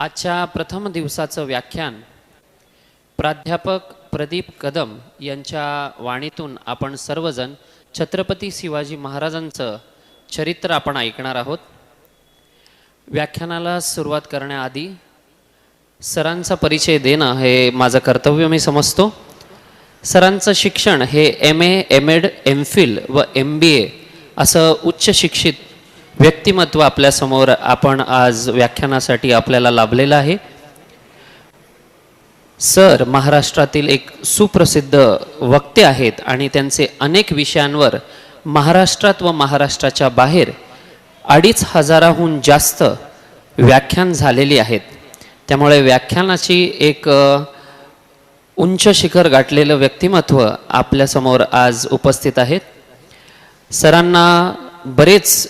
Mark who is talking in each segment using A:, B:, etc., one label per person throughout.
A: आजच्या प्रथम दिवसाचं व्याख्यान प्राध्यापक प्रदीप कदम यांच्या वाणीतून आपण सर्वजण छत्रपती शिवाजी महाराजांचं चरित्र आपण ऐकणार आहोत। व्याख्यानाला सुरुवात करण्याआधी सरांचा परिचय देणं हे माझं कर्तव्य मी समजतो। सरांचं शिक्षण हे MA, MEd, MPhil व MBA असं उच्च शिक्षित व्यक्तिमत्व आपल्यासमोर आपण आज व्याख्यानासाठी आपल्याला लाभलेलं आहे। सर महाराष्ट्रातील एक सुप्रसिद्ध वक्ते आहेत आणि त्यांचे अनेक विषयांवर महाराष्ट्रात व महाराष्ट्राच्या बाहेर 2500हून जास्त व्याख्यान झालेली आहेत। त्यामुळे व्याख्यानाची एक उंच शिखर गाठलेलं व्यक्तिमत्व आपल्यासमोर आज उपस्थित आहेत। सरांना बरेच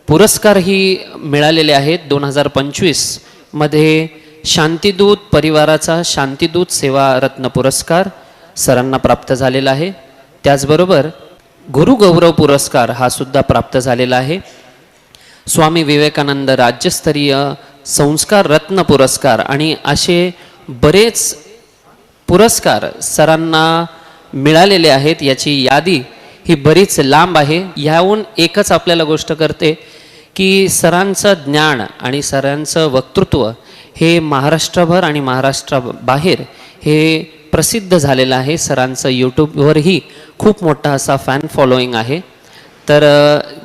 A: पुरस्कारही मिळालेले आहेत। 2025 मध्ये शांतिदूत परिवाराचा शांतिदूत सेवा रत्न पुरस्कार सरांना प्राप्त झालेला आहे। त्याचबरोबर गुरुगौरव पुरस्कार हा सुद्धा प्राप्त झालेला आहे। स्वामी विवेकानंद राज्यस्तरीय संस्कार रत्न पुरस्कार आणि असे बरेच पुरस्कार सरांना मिळालेले आहेत। याची यादी ही बरीच लांब आहे। याहून एकच आपल्याला गोष्ट करते की सरांचं ज्ञान आणि सरांचं वक्तृत्व हे महाराष्ट्रभर आणि महाराष्ट्राबाहेर हे प्रसिद्ध झालेलं आहे। सरांचं यूट्यूबवरही खूप मोठा असा फॅन फॉलोईंग आहे। तर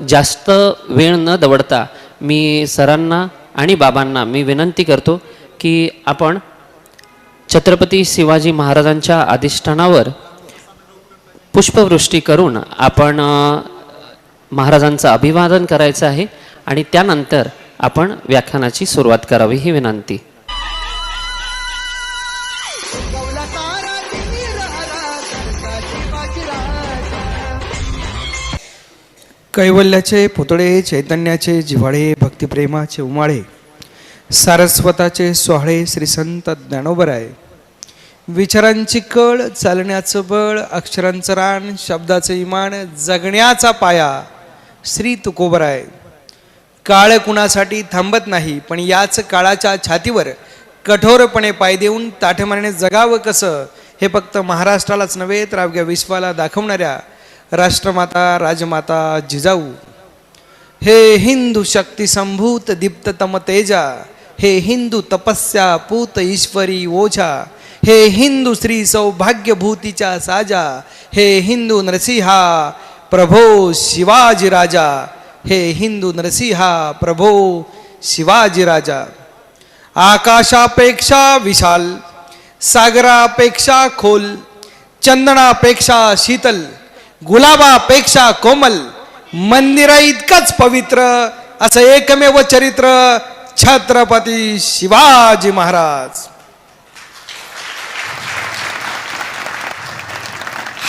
A: जास्त वेळ न दवडता मी सरांना आणि बाबांना मी विनंती करतो की आपण छत्रपती शिवाजी महाराजांच्या अधिष्ठानावर पुष्पवृष्टी करून आपण महाराजांचं अभिवादन करायचं आहे आणि त्यानंतर आपण व्याख्यानाची सुरुवात करावी ही विनंती।
B: कैवल्याचे पुतळे चैतन्याचे जिव्हाळे भक्तिप्रेमाचे उमाळे सारस्वताचे सोहळे श्री संत ज्ञानोबराय विचारांची कळ चालण्याचं बळ अक्षरांचं रान शब्दाचं इमान जगण्याचा पाया श्री तुकोबराय। काळ कुणासाठी थांबत नाही पण याच काळाच्या छातीवर कठोरपणे पाय देऊन ताठमानेने जगावं कसं हे फक्त महाराष्ट्रालाच नव्हे तर अवघ्या विश्वाला दाखवणाऱ्या राष्ट्रमाता राजमाता जिजाऊ। हे हिंदू शक्ती संभूत दीप्ततम तेजा हे हिंदू तपस्या पूत ईश्वरी ओझा हे हिंदू श्री सौभाग्यभूतीच्या साजा हे हिंदू नरसिंहा प्रभो शिवाजी राजा हे हिंदू नरसिंहा प्रभो शिवाजी राजा। आकाशापेक्षा विशाल सागरापेक्षा खोल चंदनापेक्षा शीतल गुलाबापेक्षा कोमल मंदिरा इतकंच पवित्र असं एकमेव चरित्र छत्रपती शिवाजी महाराज।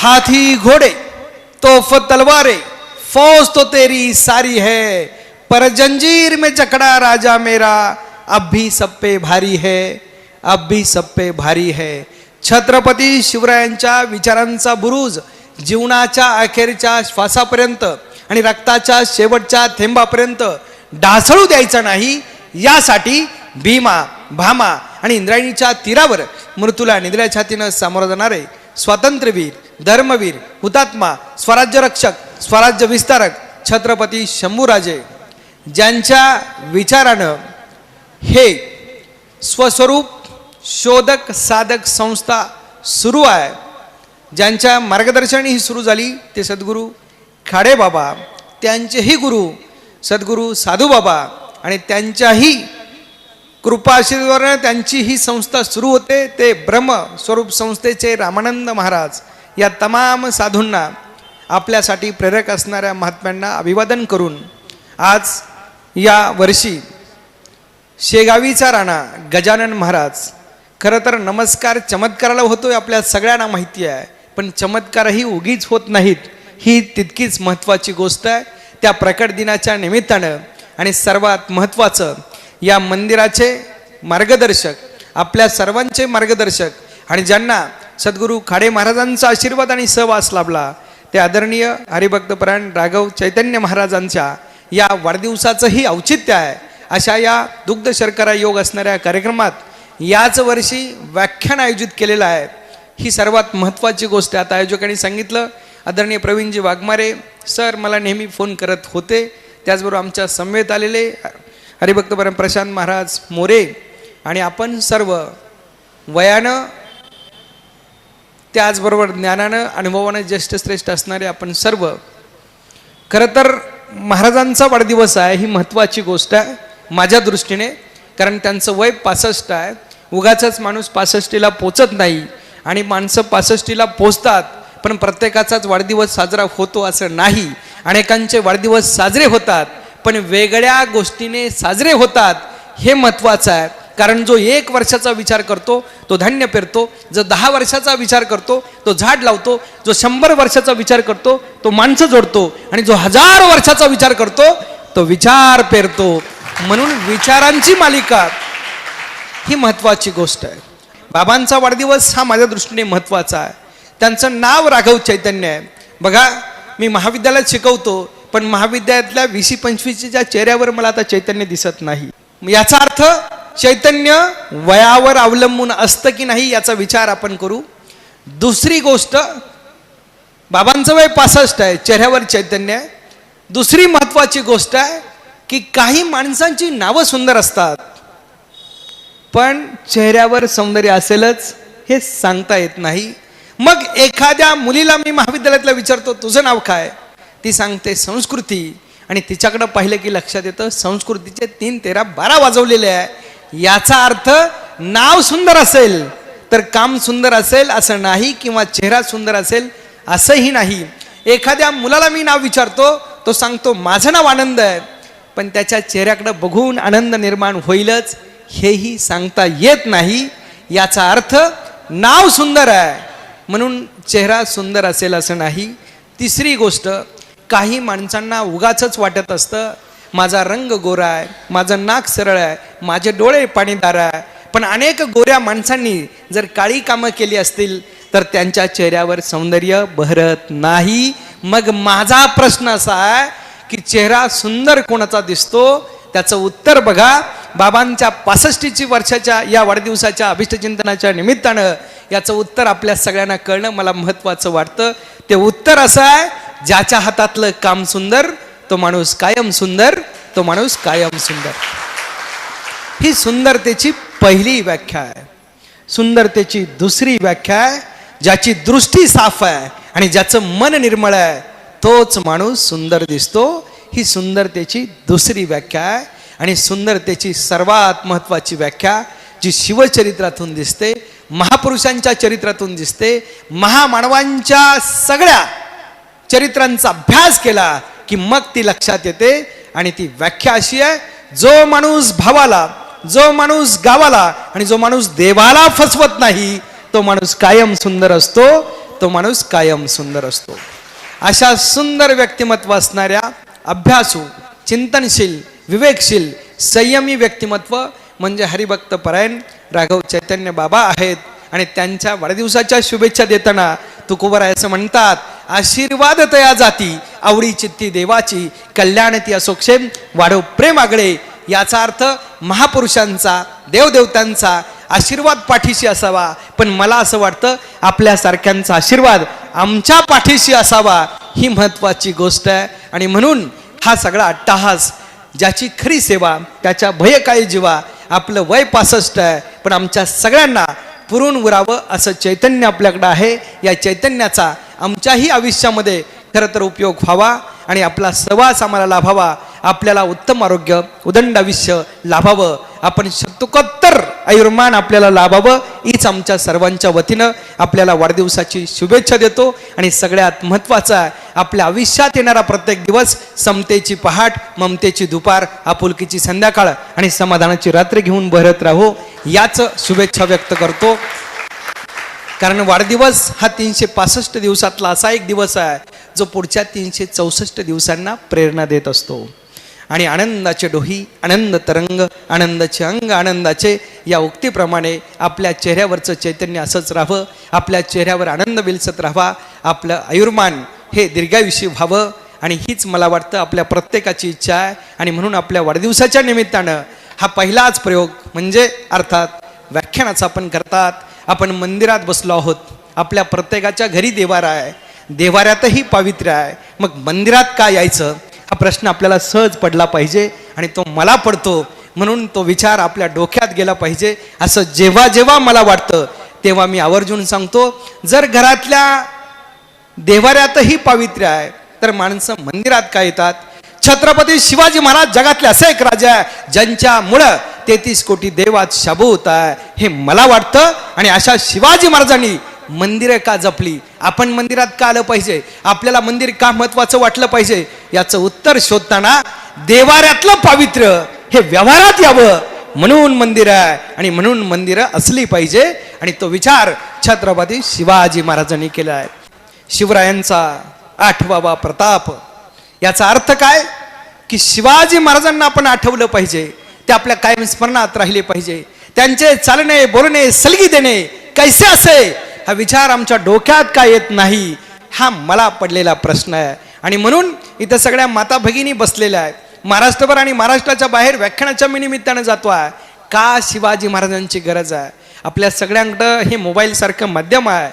B: हाथी घोड़े तोफ तलवारें फौज तो तेरी सारी है पर जंजीर में जकड़ा राजा मेरा अब भी सब पे भारी है अब भी सब पे भारी है। छत्रपती शिवरायांच्या विचारांचा बुरुज जीवनाच्या अखेरच्या श्वासापर्यंत आणि रक्ताच्या शेवटच्या थेंबापर्यंत ढासळू द्यायचा नाही यासाठी भीमा भामा आणि इंद्रायणीच्या तीरावर मृत्यूला निधड्या छातीनं सामोरं जाणारे स्वातंत्र्यवीर धर्मवीर हुतात्मा स्वराज्य रक्षक स्वराज्य विस्तारक छत्रपती शंभूराजे ज्यांच्या विचारानं हे स्वस्वरूप शोधक साधक संस्था सुरू आहे ज्यांच्या मार्गदर्शनाने ही सुरू झाली ते सद्गुरू खाडेबाबा त्यांचेही गुरु सद्गुरू साधूबाबा आणि त्यांच्याही कृपाशीर्वादाने त्यांची ही संस्था सुरू होते ते ब्रह्म स्वरूप संस्थेचे रामानंद महाराज। या तमाम साधूंना आपल्यासाठी प्रेरक असणाऱ्या महात्म्यांना अभिवादन करून आज या वर्षी शेगावीचा राणा गजानन महाराज खरं तर नमस्कार चमत्काराला होतोय आपल्या सगळ्यांना माहिती आहे पण चमत्कारही उगीच होत नाहीत ही तितकीच महत्त्वाची गोष्ट आहे। त्या प्रकट दिनाच्या निमित्तानं आणि सर्वात महत्त्वाचं या मंदिराचे मार्गदर्शक आपल्या सर्वांचे मार्गदर्शक आणि ज्यांना सद्गुरू खाडे महाराजांचा आशीर्वाद आणि सहवास लाभला ते आदरणीय हरिभक्तपरायण राघव चैतन्य महाराजांच्या या वाढदिवसाचंही औचित्य आहे अशा या दुग्ध शर्करा योग असणाऱ्या कार्यक्रमात याच वर्षी व्याख्यान आयोजित केलेलं आहे. ही सर्वात महत्त्वाची गोष्ट आहे. आता आयोजकांनी सांगितलं, आदरणीय प्रवीणजी वाघमारे सर मला नेहमी फोन करत होते, त्याचबरोबर आमच्या समवेत आलेले हरिभक्त परम प्रशांत महाराज मोरे आणि आपण सर्व वयानं त्याचबरोबर ज्ञानानं अनुभवानं ज्येष्ठ श्रेष्ठ असणारे आपण सर्व, खरं तर महाराजांचा वाढदिवस आहे ही महत्त्वाची गोष्ट आहे माझ्या दृष्टीने. कारण त्यांचं वय 65 आहे. उगाचच माणूस 65ला पोचत नाही आणि माणसं 65ला पोचतात, पण प्रत्येकाचाच वाढदिवस साजरा होतो असं नाही. अनेकांचे वाढदिवस साजरे होतात पण वेगळ्या गोष्टीने साजरे होतात, हे महत्त्वाचं आहे. कारण जो 1 वर्षाचा विचार करतो तो धान्य पेरतो, जो 10 वर्षाचा विचार करतो तो झाड लावतो, जो 100 वर्षाचा विचार करतो तो माणसं जोडतो, आणि जो 1000 वर्षाचा विचार करतो तो विचार पेरतो. म्हणून विचारांची मालिका ही महत्त्वाची गोष्ट आहे. बाबांचा वाढदिवस हा माझ्या दृष्टीने महत्त्वाचा आहे. त्यांचं नाव राघव चैतन्य आहे. बघा, मी महाविद्यालयात शिकवतो, पण महाविद्यालयातल्या 20-25च्या चेहऱ्यावर मला आता चैतन्य दिसत नाही. याचा अर्थ चैतन्य वयावर अवलंबून असतं की नाही याचा विचार आपण करू. दुसरी गोष्ट, बाबांचं वय 65 आहे, चेहऱ्यावर चैतन्य आहे. दुसरी महत्त्वाची गोष्ट आहे की काही माणसांची नावं सुंदर असतात पण चेहऱ्यावर सौंदर्य असेलच हे सांगता येत नाही. मग एखाद्या मुलीला मी महाविद्यालयातला विचारतो तुझं नाव काय, ती सांगते संस्कृती, आणि तिच्याकडं पाहिलं की लक्षात येतं संस्कृतीचे 3, 13, 12 वाजवलेले आहे. याचा अर्थ नाव सुंदर असेल तर काम सुंदर असेल असं नाही, किंवा चेहरा सुंदर असेल असंही नाही. एखाद्या मुलाला मी नाव विचारतो, तो सांगतो माझं नाव आनंद आहे, पण त्याच्या चेहऱ्याकडे बघून आनंद निर्माण होईलच हेही सांगता येत नाही. याचा अर्थ नाव सुंदर आहे म्हणून चेहरा सुंदर असेल असं नाही. तिसरी गोष्ट, काही माणसांना उगाचच वाटत असतं माझा रंग गोरा आहे, माझं नाक सरळ आहे, माझे डोळे पाणीदार आहे, पण अनेक गोऱ्या माणसांनी जर काळी कामं केली असतील तर त्यांच्या चेहऱ्यावर सौंदर्य बहरत नाही. मग माझा प्रश्न असा आहे की चेहरा सुंदर कोणाचा दिसतो, त्याचं उत्तर बघा. बाबांच्या 65 वर्षाच्या या वाढदिवसाच्या अभिष्टचिंतनाच्या निमित्तानं याचं उत्तर आपल्या सगळ्यांना कळणं मला महत्त्वाचं वाटतं. ते उत्तर असं आहे, ज्याच्या हातातलं काम सुंदर तो माणूस कायम सुंदर, तो माणूस कायम सुंदर. ही सुंदरतेची पहिली व्याख्या आहे. सुंदरतेची दुसरी व्याख्या आहे, ज्याची दृष्टी साफ आहे आणि ज्याचं मन निर्मळ आहे तोच माणूस सुंदर दिसतो. ही सुंदरतेची दुसरी व्याख्या आहे. आणि सुंदरतेची सर्वात महत्त्वाची व्याख्या जी शिवचरित्रातून दिसते, महापुरुषांच्या चरित्रातून दिसते, महामानवांच्या सगळ्या चरित्रांचा अभ्यास केला की मग ती लक्षात येते. आणि ती व्याख्या अशी आहे, जो माणूस भावाला, जो माणूस गावाला आणि जो माणूस देवाला फसवत नाही तो माणूस कायम सुंदर असतो, तो माणूस कायम सुंदर असतो. अशा सुंदर व्यक्तिमत्व असणाऱ्या अभ्यासू, चिंतनशील, विवेकशील, संयमी व्यक्तिमत्व म्हणजे हरिभक्त परायण राघव चैतन्य बाबा आहेत. आणि त्यांच्या वाढदिवसाच्या शुभेच्छा देताना तुकोबराय असं म्हणतात, आशीर्वाद तया जाती आवडी चित्ती देवाची, कल्याण ती असोक्षेम वाढव प्रेम आगळे. याचा अर्थ महापुरुषांचा, देवदेवतांचा आशीर्वाद पाठीशी असावा, पण मला असं वाटतं आपल्यासारख्यांचा आशीर्वाद आमच्या पाठीशी असावा, ही महत्त्वाची गोष्ट आहे. आणि म्हणून हा सगळा अट्टाहास, ज्याची खरी सेवा त्याच्या भय काय जीवा, आपलं वय 65 आहे पण आमच्या सगळ्यांना पुरून उरावं असं चैतन्य आपल्याकडं आहे. या चैतन्याचा आमच्याही आयुष्यामध्ये खरं तर उपयोग व्हावा आणि आपला सहवास आम्हाला लाभावा, आपल्याला उत्तम आरोग्य, उदंड आयुष्य लाभावं, आपण शतकोत्तर आयुर्मान आपल्याला लाभावं, हीच आमच्या सर्वांच्या वतीनं आपल्याला वाढदिवसाची शुभेच्छा देतो. आणि सगळ्यात महत्त्वाचं आहे, आपल्या आयुष्यात येणारा प्रत्येक दिवस समतेची पहाट, ममतेची दुपार, आपुलकीची संध्याकाळ आणि समाधानाची रात्र घेऊन बहरत राहो, याच शुभेच्छा व्यक्त करतो. कारण वाढदिवस हा 365 दिवसातला असा एक दिवस आहे जो पुढच्या 364 दिवसांना प्रेरणा देत असतो. आणि आनंदाचे डोही, आनंद तरंग, आनंदाचे अंग, आनंदाचे, या उक्तीप्रमाणे आपल्या चेहऱ्यावरचं चैतन्य असंच राहावं, आपल्या चेहऱ्यावर आनंद विलसत राहावा, आपलं आयुर्मान हे दीर्घायुषी व्हावं आणि हीच मला वाटतं आपल्या प्रत्येकाची इच्छा आहे. आणि म्हणून आपल्या वाढदिवसाच्या निमित्तानं हा पहिलाच प्रयोग म्हणजे अर्थात व्याख्यानाचा आपण करतात. आपण मंदिरात बसलो आहोत. आपल्या प्रत्येकाच्या घरी देवारा आहे, देवाऱ्यातही पावित्र्य आहे. मग मंदिरात का यायचं हा प्रश्न आपल्याला सहज पडला पाहिजे. आणि तो मला पडतो म्हणून तो विचार आपल्या डोक्यात गेला पाहिजे. असं जेव्हा जेव्हा मला वाटतं तेव्हा मी आवर्जून सांगतो, जर घरातल्या देवाऱ्यातही पावित्र्य आहे तर माणसं मंदिरात का येतात? छत्रपती शिवाजी महाराज जगातले असे एक राजा आहे ज्यांच्यामुळं 33 कोटी देवात शाबूत आहे हे मला वाटतं. आणि अशा शिवाजी महाराजांनी मंदिरं का जपली, आपण मंदिरात का आलं पाहिजे, आपल्याला मंदिर का महत्वाचं वाटलं पाहिजे, याचं उत्तर शोधताना देवाऱ्यातलं पावित्र्य हे व्यवहारात यावं म्हणून मंदिर आहे आणि म्हणून मंदिरं असली पाहिजे. आणि तो विचार छत्रपती शिवाजी महाराजांनी केला आहे. शिवरायांचा 8वा प्रताप, याचा अर्थ काय की शिवाजी महाराजांना आपण आठवलं पाहिजे, ते आपल्या कायम स्मरणात राहिले पाहिजे. त्यांचे चालणे बोलणे सलगी देणे कैसे असे हा विचार आमच्या डोक्यात का येत नाही, हा मला पडलेला प्रश्न आहे. आणि म्हणून इथं सगळ्या माता भगिनी बसलेल्या आहेत. महाराष्ट्रभर आणि महाराष्ट्राच्या बाहेर व्याख्यानाच्या मी निमित्तानं जातो आहे. का शिवाजी महाराजांची गरज आहे? आपल्या सगळ्यांकडं हे मोबाईल सारखं माध्यम आहे,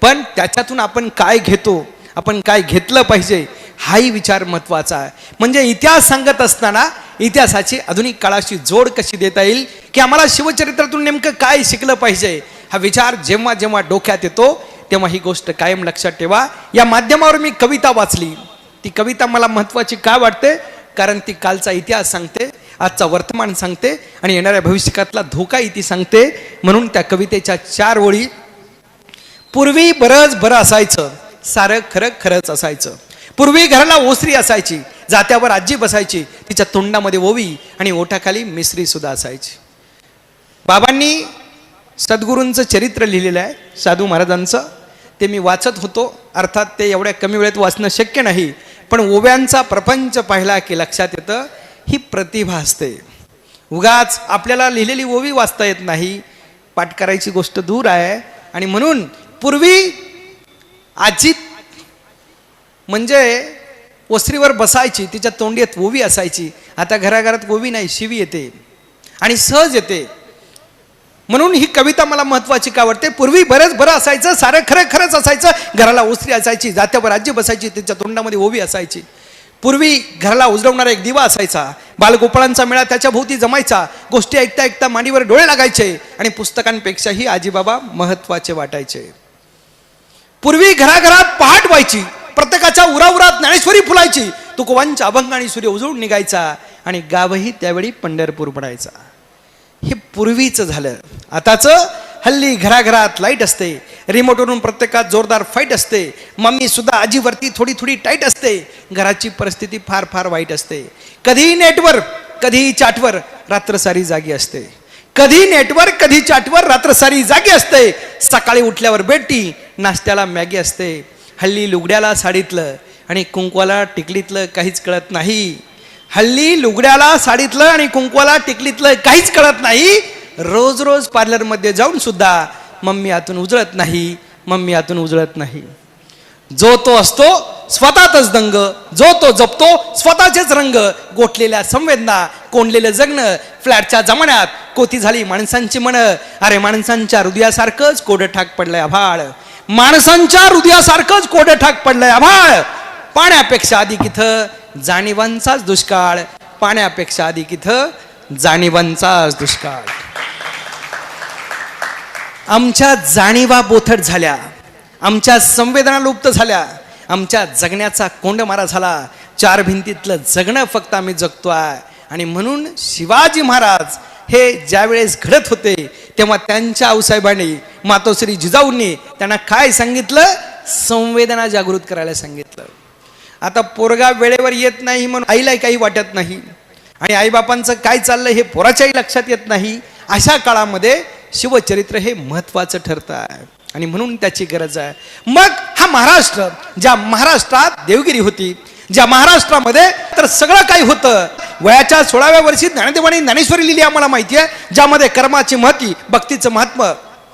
B: पण त्याच्यातून आपण काय घेतो, आपण काय घेतलं पाहिजे हाही विचार महत्वाचा आहे. म्हणजे इतिहास सांगत असताना इतिहासाची आधुनिक काळाशी जोड कशी देता येईल, की आम्हाला शिवचरित्रातून नेमकं काय शिकलं पाहिजे हा विचार जेव्हा जेव्हा डोक्यात येतो तेव्हा ही गोष्ट कायम लक्षात ठेवा. या माध्यमावर मी कविता वाचली. ती कविता मला महत्वाची का वाटते, कारण ती कालचा इतिहास सांगते, आजचा वर्तमान सांगते आणि येणाऱ्या भविष्यकाळातला धोकाही ती सांगते. म्हणून त्या कवितेच्या 4 ओळी, पूर्वी बरंच बरं असायचं, सारं खरं खरंच असायचं. पूर्वी घराला ओसरी असायची, जात्यावर आजी बसायची, तिच्या तोंडामध्ये ओवी आणि ओठाखाली मिसरी सुद्धा असायची. बाबांनी सद्गुरूंचं चरित्र लिहिलेलं आहे, साधू महाराजांचं. ते मी वाचत होतो. अर्थात ते एवढ्या कमी वेळेत वाचणं शक्य नाही, पण ओव्यांचा प्रपंच पाहिला की लक्षात येतं ही प्रतिभा असते. उगाच आपल्याला लिहिलेली ओवी वाचता येत नाही, पाठ करायची गोष्ट दूर आहे. आणि म्हणून पूर्वी आजी म्हणजे ओसरीवर बसायची, तिच्या तोंडीत ओवी असायची. आता घराघरात ओवी नाही, शिवी येते आणि सहज येते. म्हणून ही कविता मला महत्वाची का वाटते. पूर्वी बरंच बरं असायचं, सारं खरं खरंच असायचं. घराला ओसरी असायची, जात्यावर आजी बसायची, तिच्या तोंडामध्ये ओवी असायची. पूर्वी घराला उजळवणारा एक दिवा असायचा. बालगोपाळांचा मेळा त्याच्या भोवती जमायचा. गोष्टी ऐकता ऐकता मांडीवर डोळे लागायचे आणि पुस्तकांपेक्षाही आजीबाबा महत्वाचे वाटायचे. पूर्वी घराघरात पहाट व्हायची, प्रत्येकाच्या उराउरात ज्ञानेश्वरी फुलायची, तुकोबांच्या अभंगाने सूर्य उजळून निघायचा आणि गावही त्यावेळी पंढरपूर पडायचा. हे पूर्वीचं झालं. आताचं हल्ली घराघरात लाईट असते, रिमोटवरून प्रत्येकात जोरदार फाईट असते, मम्मी सुद्धा आजीवरती थोडी थोडी टाईट असते. घराची परिस्थिती फार फार वाईट असते. कधी नेटवर कधी चाटवर रात्र सारी जागी असते. कधी नेटवर कधी चाटवर रात्र सारी जागी असते. सकाळी उठल्यावर बेटी, नाश्त्याला मॅगी असते. हल्ली लुगड्याला साडीतलं आणि कुंकवाला टिकलीतलं काहीच कळत नाही. हल्ली लुगड्याला साडीतलं आणि कुंकवाला टिकलीतलं काहीच कळत नाही. रोज रोज पार्लरमध्ये जाऊन सुद्धा मम्मी आतून उजळत नाही, मम्मी आतून उजळत नाही. जो तो असतो स्वतःतच दंग, जो तो जपतो स्वतःचेच रंग. गोठलेल्या संवेदना, कोंडलेलं जगणं, फ्लॅटच्या जमान्यात कोती झाली माणसांची मन. अरे माणसांच्या हृदयासारखंच कोडं ठाक पडलंय आभाळ, माणसांच्या हृदयासारखंच कोडं ठाक पडलंय आभाळ. पाण्यापेक्षा अधिक इथं जाणीवांचाच दुष्काळ, पाण्यापेक्षा अधिक इथं जाणीवांचाच दुष्काळ. आमच्या जाणीवा बोथट झाल्या, आमच्या संवेदना लुप्त झाल्या, आमच्या जगण्याचा कोंडमारा झाला. 4 भिंतीतलं जगणं फक्त आम्ही जगतोय. आणि म्हणून शिवाजी महाराज हे ज्यावेळेस घडत होते तेव्हा त्यांच्या आऊसाहेबांनी, मातोश्री जिजाऊंनी त्यांना काय सांगितलं? संवेदना जागृत करायला सांगितलं. आता पोरगा वेळेवर येत नाही म्हणून आईलाही काही वाटत नाही आणि आईबापांचं काय चाललंय हे पोराच्याही लक्षात येत नाही. अशा काळामध्ये शिवचरित्र हे महत्वाचं ठरतं आहे आणि म्हणून त्याची गरज आहे. मग हा महाराष्ट्र, ज्या महाराष्ट्रात देवगिरी होती, ज्या महाराष्ट्रामध्ये तर सगळं काही होतं. वयाच्या 16व्या वर्षी ज्ञानदेवांनी ज्ञानेश्वरी लिहिली आम्हाला माहिती आहे, ज्यामध्ये कर्माची महती, भक्तीचं महात्म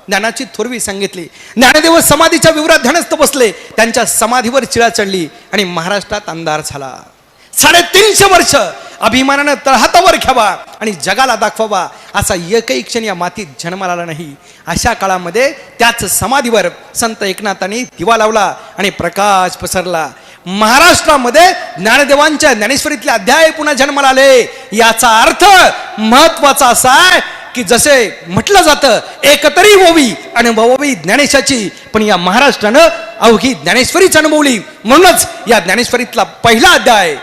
B: ज्ञानाची थोरवी सांगितली. ज्ञानदेव समाधीच्या विवरात ध्यानस्थ बसले. त्यांच्या समाधीवर चिळा चढली आणि महाराष्ट्रात अंधार झाला. 350 वर्ष अभिमानानं तळहातावर घ्यावा आणि जगाला दाखवावा असा एकही क्षण या मातीत जन्माला आला नाही. अशा काळामध्ये त्याच समाधीवर संत एकनाथांनी दिवा लावला आणि प्रकाश पसरला. महाराष्ट्रामध्ये ज्ञानदेवांच्या ज्ञानेश्वरीतले अध्याय पुन्हा जन्माला आले. याचा अर्थ महत्वाचा असा आहे की जसे म्हटलं जातं एकतरी होवी अनुभवावी ज्ञानेशाची, पण या महाराष्ट्रानं अवघी ज्ञानेश्वरीच अनुभवली. म्हणूनच या ज्ञानेश्वरीतला पहिला अध्याय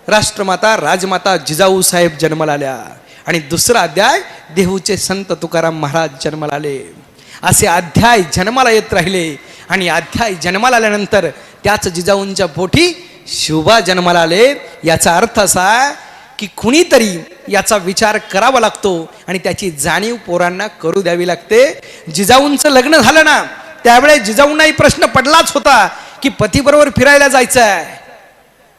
B: राष्ट्रमाता राजमाता जिजाऊ साहेब जन्माला आल्या आणि दुसरा अध्याय देहूचे संत तुकाराम महाराज जन्माला आले. असे अध्याय जन्माला येत राहिले आणि अध्याय जन्माला आल्यानंतर त्याच जिजाऊंच्या पोटी शिवबा जन्माला आले. याचा अर्थ असा की कुणीतरी याचा विचार करावा लागतो आणि त्याची जाणीव पोरांना करू द्यावी लागते. जिजाऊंचं लग्न झालं ना त्यावेळेस जिजाऊंनाही प्रश्न पडलाच होता की पतीबरोबर फिरायला जायचं आहे,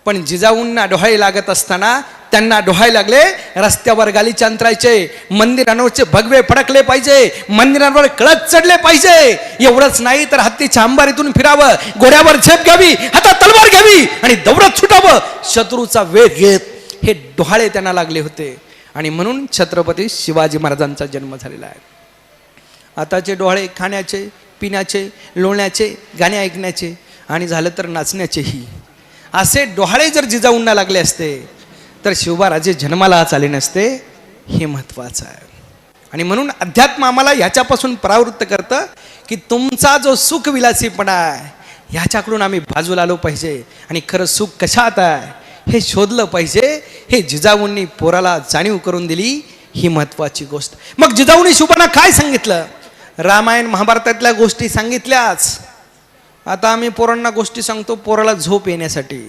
B: पण जिजाऊंना डोहाळे लागत असताना त्यांना डोहाळे लागले. रस्त्यावर गालीचे अंतरायचे, मंदिरांवरचे भगवे फडकले पाहिजे, मंदिरांवर कळत चढले पाहिजे. एवढंच नाही तर हत्तीच्या अंबारीतून फिरावं, घोड्यावर झेप घ्यावी, हातात तलवार घ्यावी आणि दौडत सुटावं शत्रूचा वेध घेत. हे डोहाळे त्यांना लागले होते आणि म्हणून छत्रपती शिवाजी महाराजांचा जन्म झालेला आहे. आताचे डोहाळे खाण्याचे, पिण्याचे, लोण्याचे, गाणे ऐकण्याचे आणि झालं तर नाचण्याचेही. असे डोहाळे जर जिजाऊंना लागले असते तर शिवबाराजे जन्माला आले नसते. हे महत्वाचं आहे. आणि म्हणून अध्यात्म आम्हाला ह्याच्यापासून परावृत्त करतं की तुमचा जो सुखविलासीपणा आहे ह्याच्याकडून आम्ही बाजूला आलो पाहिजे आणि खरं सुख कशात आहे हे शोधलं पाहिजे. हे जिजाऊंनी पोराला जाणीव करून दिली. ही महत्वाची गोष्ट. मग जिजाऊंनी शिवबांना काय सांगितलं? रामायण महाभारतातल्या गोष्टी सांगितल्याच. आता आम्ही पोरांना गोष्टी सांगतो पोराला झोप येण्यासाठी.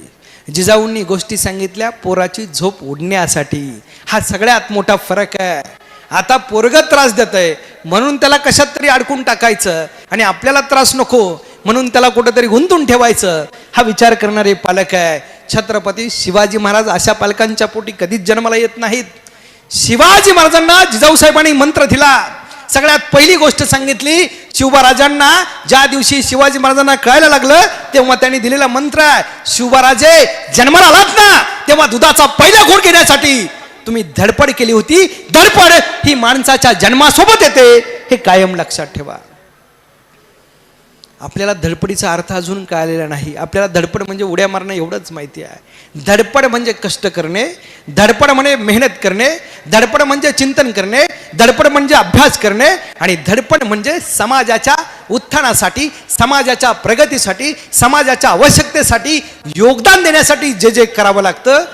B: जिजाऊंनी गोष्टी सांगितल्या पोराची झोप उडण्यासाठी. हा सगळ्यात मोठा फरक आहे. आता पोरग त्रास देत आहे म्हणून त्याला कशात तरी अडकून टाकायचं आणि आपल्याला त्रास नको म्हणून त्याला कुठंतरी गुंतून ठेवायचं, हा विचार करणारे पालक आहे. छत्रपती शिवाजी महाराज अशा पालकांच्या पोटी कधीच जन्माला येत नाहीत. शिवाजी महाराजांना जिजाऊ साहेबांनी मंत्र दिला. सगळ्यात पहिली गोष्ट सांगितली शिवबाराजांना. ज्या दिवशी शिवाजी महाराजांना कळायला लागलं तेव्हा त्यांनी दिलेला मंत्र आहे, शिवबाराजे जन्माला आलात ना तेव्हा दुधाचा पहिला घोट घेण्यासाठी तुम्ही धडपड केली होती. धडपड ही माणसाच्या जन्मासोबत येते, हे कायम लक्षात ठेवा. आपल्याला धडपडीचा अर्थ अजून कळलेला नाही. आपल्याला धडपड म्हणजे उड्या मारणं एवढंच माहिती आहे. धडपड म्हणजे कष्ट करणे, धडपड म्हणजे मेहनत करणे, धडपड म्हणजे चिंतन करणे, धडपड म्हणजे अभ्यास करणे आणि धडपड म्हणजे समाजाच्या उत्थानासाठी, समाजाच्या प्रगतीसाठी, समाजाच्या आवश्यकतेसाठी योगदान देण्यासाठी जे जे करावं लागतं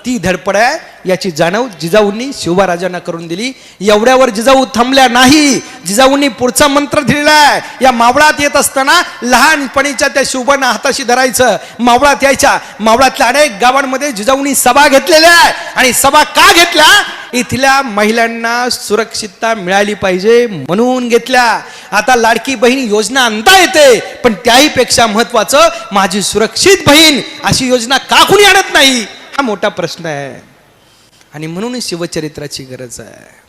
B: ती धडपड आहे. याची जाणीव जिजाऊंनी शिवबाराजांना करून दिली. एवढ्यावर जिजाऊ थांबल्या नाही. जिजाऊंनी पुढचा मंत्र दिलेला आहे. या मावळात येत असताना लहानपणीच्या त्या शिवबांना हाताशी धरायचं. मावळात यायच्या. मावळातल्या अनेक गावांमध्ये जिजाऊंनी सभा घेतलेल्या आहे आणि सभा का घेतल्या? इथल्या महिलांना सुरक्षितता मिळाली पाहिजे म्हणून घेतल्या. आता लाडकी बहीण योजना आणता येते पण त्याही पेक्षा महत्वाचं माझी सुरक्षित बहीण अशी योजना का कुणी आणत नाही हा मोठा प्रश्न आहे. आणि म्हणून शिवचरित्राची गरज आहे.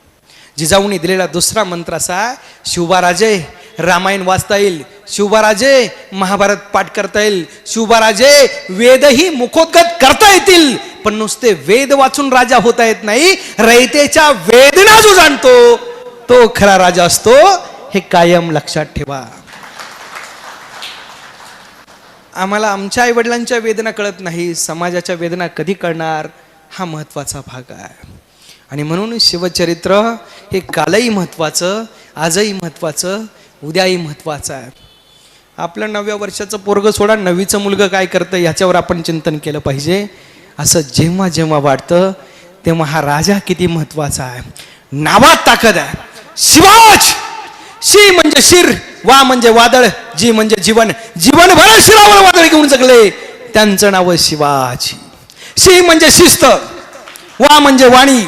B: जिजाऊंनी दिलेला दुसरा मंत्र असा, शिवबाराजे रामायण वाचता येईल, शिवबाराजे महाभारत पाठ करता येईल, शिवबाराजे वेदही मुखोद्गत करता येतील, पण नुसते वेद वाचून राजा होता येत नाही. रयतेच्या वेदना जो जाणतो तो खरा राजा असतो. हे कायम लक्षात ठेवा. आम्हाला आमच्या आईवडिलांच्या वेदना कळत नाही, समाजाच्या वेदना कधी कळणार हा महत्वाचा भाग आहे. आणि म्हणून शिवचरित्र हे कालही महत्वाचं, आजही महत्वाचं, उद्याही महत्वाचं आहे. आपलं 9व्या वर्षाचं पोरग सोडा, 9वीचं मुलगा काय करतं याच्यावर आपण चिंतन केलं पाहिजे. असं जेव्हा जेव्हा वाटतं तेव्हा हा राजा किती महत्वाचा आहे. नावात ताकद आहे. शिवाज. शी म्हणजे शिर, वा म्हणजे वादळ, जी म्हणजे जीवन. जीवनभर शिरावर वादळ घेऊन जगले त्यांचं नाव शिवाजी. शी म्हणजे शिस्त, वा म्हणजे वाणी,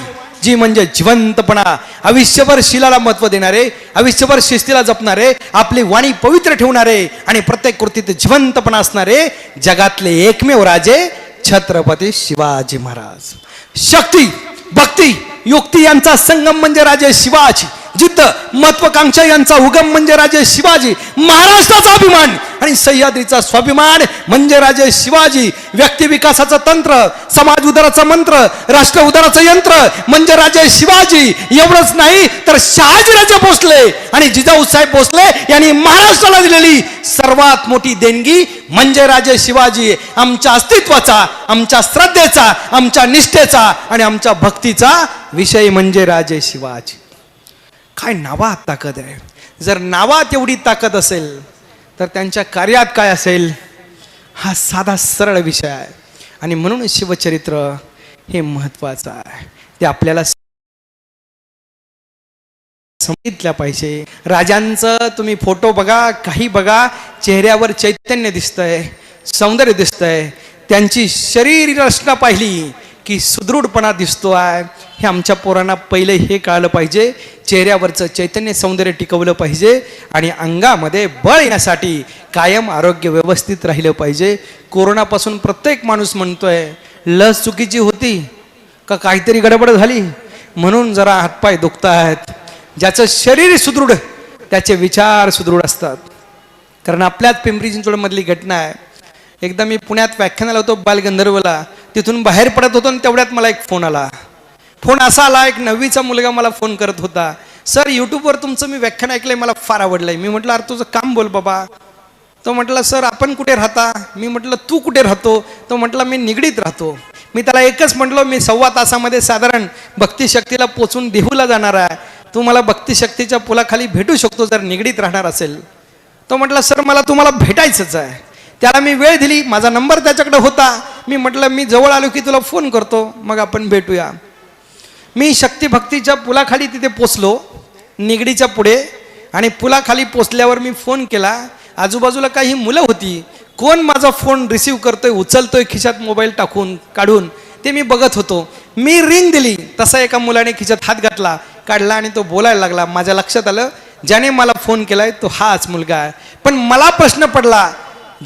B: जी म्हणजे जिवंतपणा. आयुष्यभर शिलाला महत्व देणारे, आयुष्यभर शिस्तीला जपणारे, आपली वाणी पवित्र ठेवणारे आणि प्रत्येक कृतीत जिवंतपणा असणारे जगातले एकमेव राजे छत्रपती शिवाजी महाराज. शक्ती, भक्ती, युक्ती यांचा संगम म्हणजे राजे शिवाजी. जिद्द महत्वाकांक्षा यांचा उगम म्हणजे राजे शिवाजी, महाराष्ट्राचा अभिमान आणि सह्याद्रीचा स्वाभिमान म्हणजे राजे शिवाजी. व्यक्ती विकासाचं तंत्र, समाज उद्धाराचा मंत्र, राष्ट्र उद्धाराचं यंत्र म्हणजे राजे शिवाजी. एवढंच नाही तर शहाजीराजे भोसले आणि जिजाऊसाहेब भोसले यांनी महाराष्ट्राला दिलेली सर्वात मोठी देणगी म्हणजे राजे शिवाजी. आमच्या अस्तित्वाचा, आमच्या श्रद्धेचा, आमच्या निष्ठेचा आणि आमच्या भक्तीचा विषय म्हणजे राजे शिवाजी. काय नावात ताकद आहे. जर नावात एवढी ताकद असेल तर त्यांच्या कार्यात काय असेल, हा साधा सरळ विषय आहे. आणि म्हणून शिवचरित्र हे महत्वाचं आहे. ते आपल्याला समजलं पाहिजे. राजांचं तुम्ही फोटो बघा, काही बघा, चेहऱ्यावर चैतन्य दिसतंय, सौंदर्य दिसतंय. त्यांची शरीर रचना पाहिली की सुदृढपणा दिसतो आहे. हे आमच्या पोरांना पहिले हे कळलं पाहिजे. चेहऱ्यावरचं चैतन्य सौंदर्य टिकवलं पाहिजे आणि अंगामध्ये बळ येण्यासाठी कायम आरोग्य व्यवस्थित राहिलं पाहिजे. कोरोनापासून प्रत्येक माणूस म्हणतोय लस चुकीची होती का काहीतरी गडबड झाली म्हणून जरा हातपाय दुखत आहेत. ज्याचं शरीर सुदृढ त्याचे विचार सुदृढ असतात. कारण आपल्याच पिंपरी चिंचवडमधली घटना आहे. एकदा मी पुण्यात व्याख्यानाला होतो बालगंधर्वला, तिथून बाहेर पडत होतो आणि तेवढ्यात मला एक फोन आला. फोन असा आला, एक 9वीचा मुलगा मला फोन करत होता, सर यूट्यूबवर तुमचं मी व्याख्यान ऐकलंय, मला फार आवडलंय. मी म्हटलं अरे तुझं काम बोल बाबा. तो म्हटला सर आपण कुठे राहता. मी म्हटलं तू कुठे राहतो. तो म्हटला मी निगडीत राहतो. मी त्याला एकच म्हटलो मी 1.25 तासामध्ये साधारण भक्तिशक्तीला पोचून देहूला जाणार आहे. तू मला भक्तिशक्तीच्या पुलाखाली भेटू शकतो जर निगडीत राहणार असेल. तो म्हटला सर मला तुम्हाला भेटायचंच आहे. त्याला मी वेळ दिली, माझा नंबर त्याच्याकडे होता. मी म्हटलं मी जवळ आलो की तुला फोन करतो, मग आपण भेटूया. मी शक्ती भक्तीच्या पुलाखाली तिथे पोचलो निगडीच्या पुढे. आणि पुलाखाली पोचल्यावर मी फोन केला. आजूबाजूला काही मुलं होती. कोण माझा फोन रिसीव्ह करतोय, उचलतोय खिशात मोबाईल काढून ते मी बघत होतो. मी रिंग दिली तसा एका मुलाने खिशात हात घातला, काढला आणि तो बोलायला लागला. माझ्या लक्षात आलं ज्याने मला फोन केलाय तो हाच मुलगा आहे. पण मला प्रश्न पडला,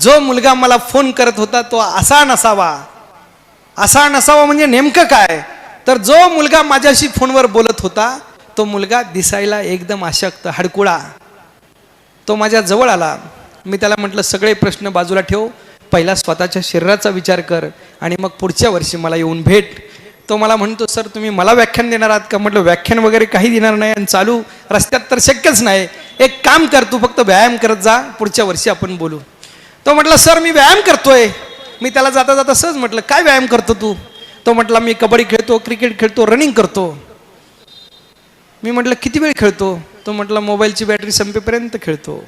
B: जो मुलगा मला फोन करत होता तो असा नसावा. असा नसावा म्हणजे नेमकं काय. तर जो मुलगा माझ्याशी फोनवर बोलत होता तो मुलगा दिसायला एकदम अशक्त, हडकुळा. तो माझ्या जवळ आला. मी त्याला म्हटलं सगळे प्रश्न बाजूला ठेव, पहिला स्वतःच्या शरीराचा विचार कर आणि मग पुढच्या वर्षी मला येऊन भेट. तो मला म्हणतो सर तुम्ही मला व्याख्यान देणार आहात का. म्हटलं व्याख्यान वगैरे काही देणार नाही आणि चालू रस्त्यात तर शक्यच नाही. एक काम कर, तू फक्त व्यायाम करत जा, पुढच्या वर्षी आपण बोलू. तो म्हटला सर मी व्यायाम करतोय. मी त्याला जाता जाता सहज म्हटलं काय व्यायाम करतो तू. तो म्हटला मी कबड्डी खेळतो, क्रिकेट खेळतो, रनिंग करतो. मी म्हटलं किती वेळ खेळतो. तो म्हटला मोबाईलची बॅटरी संपेपर्यंत खेळतो.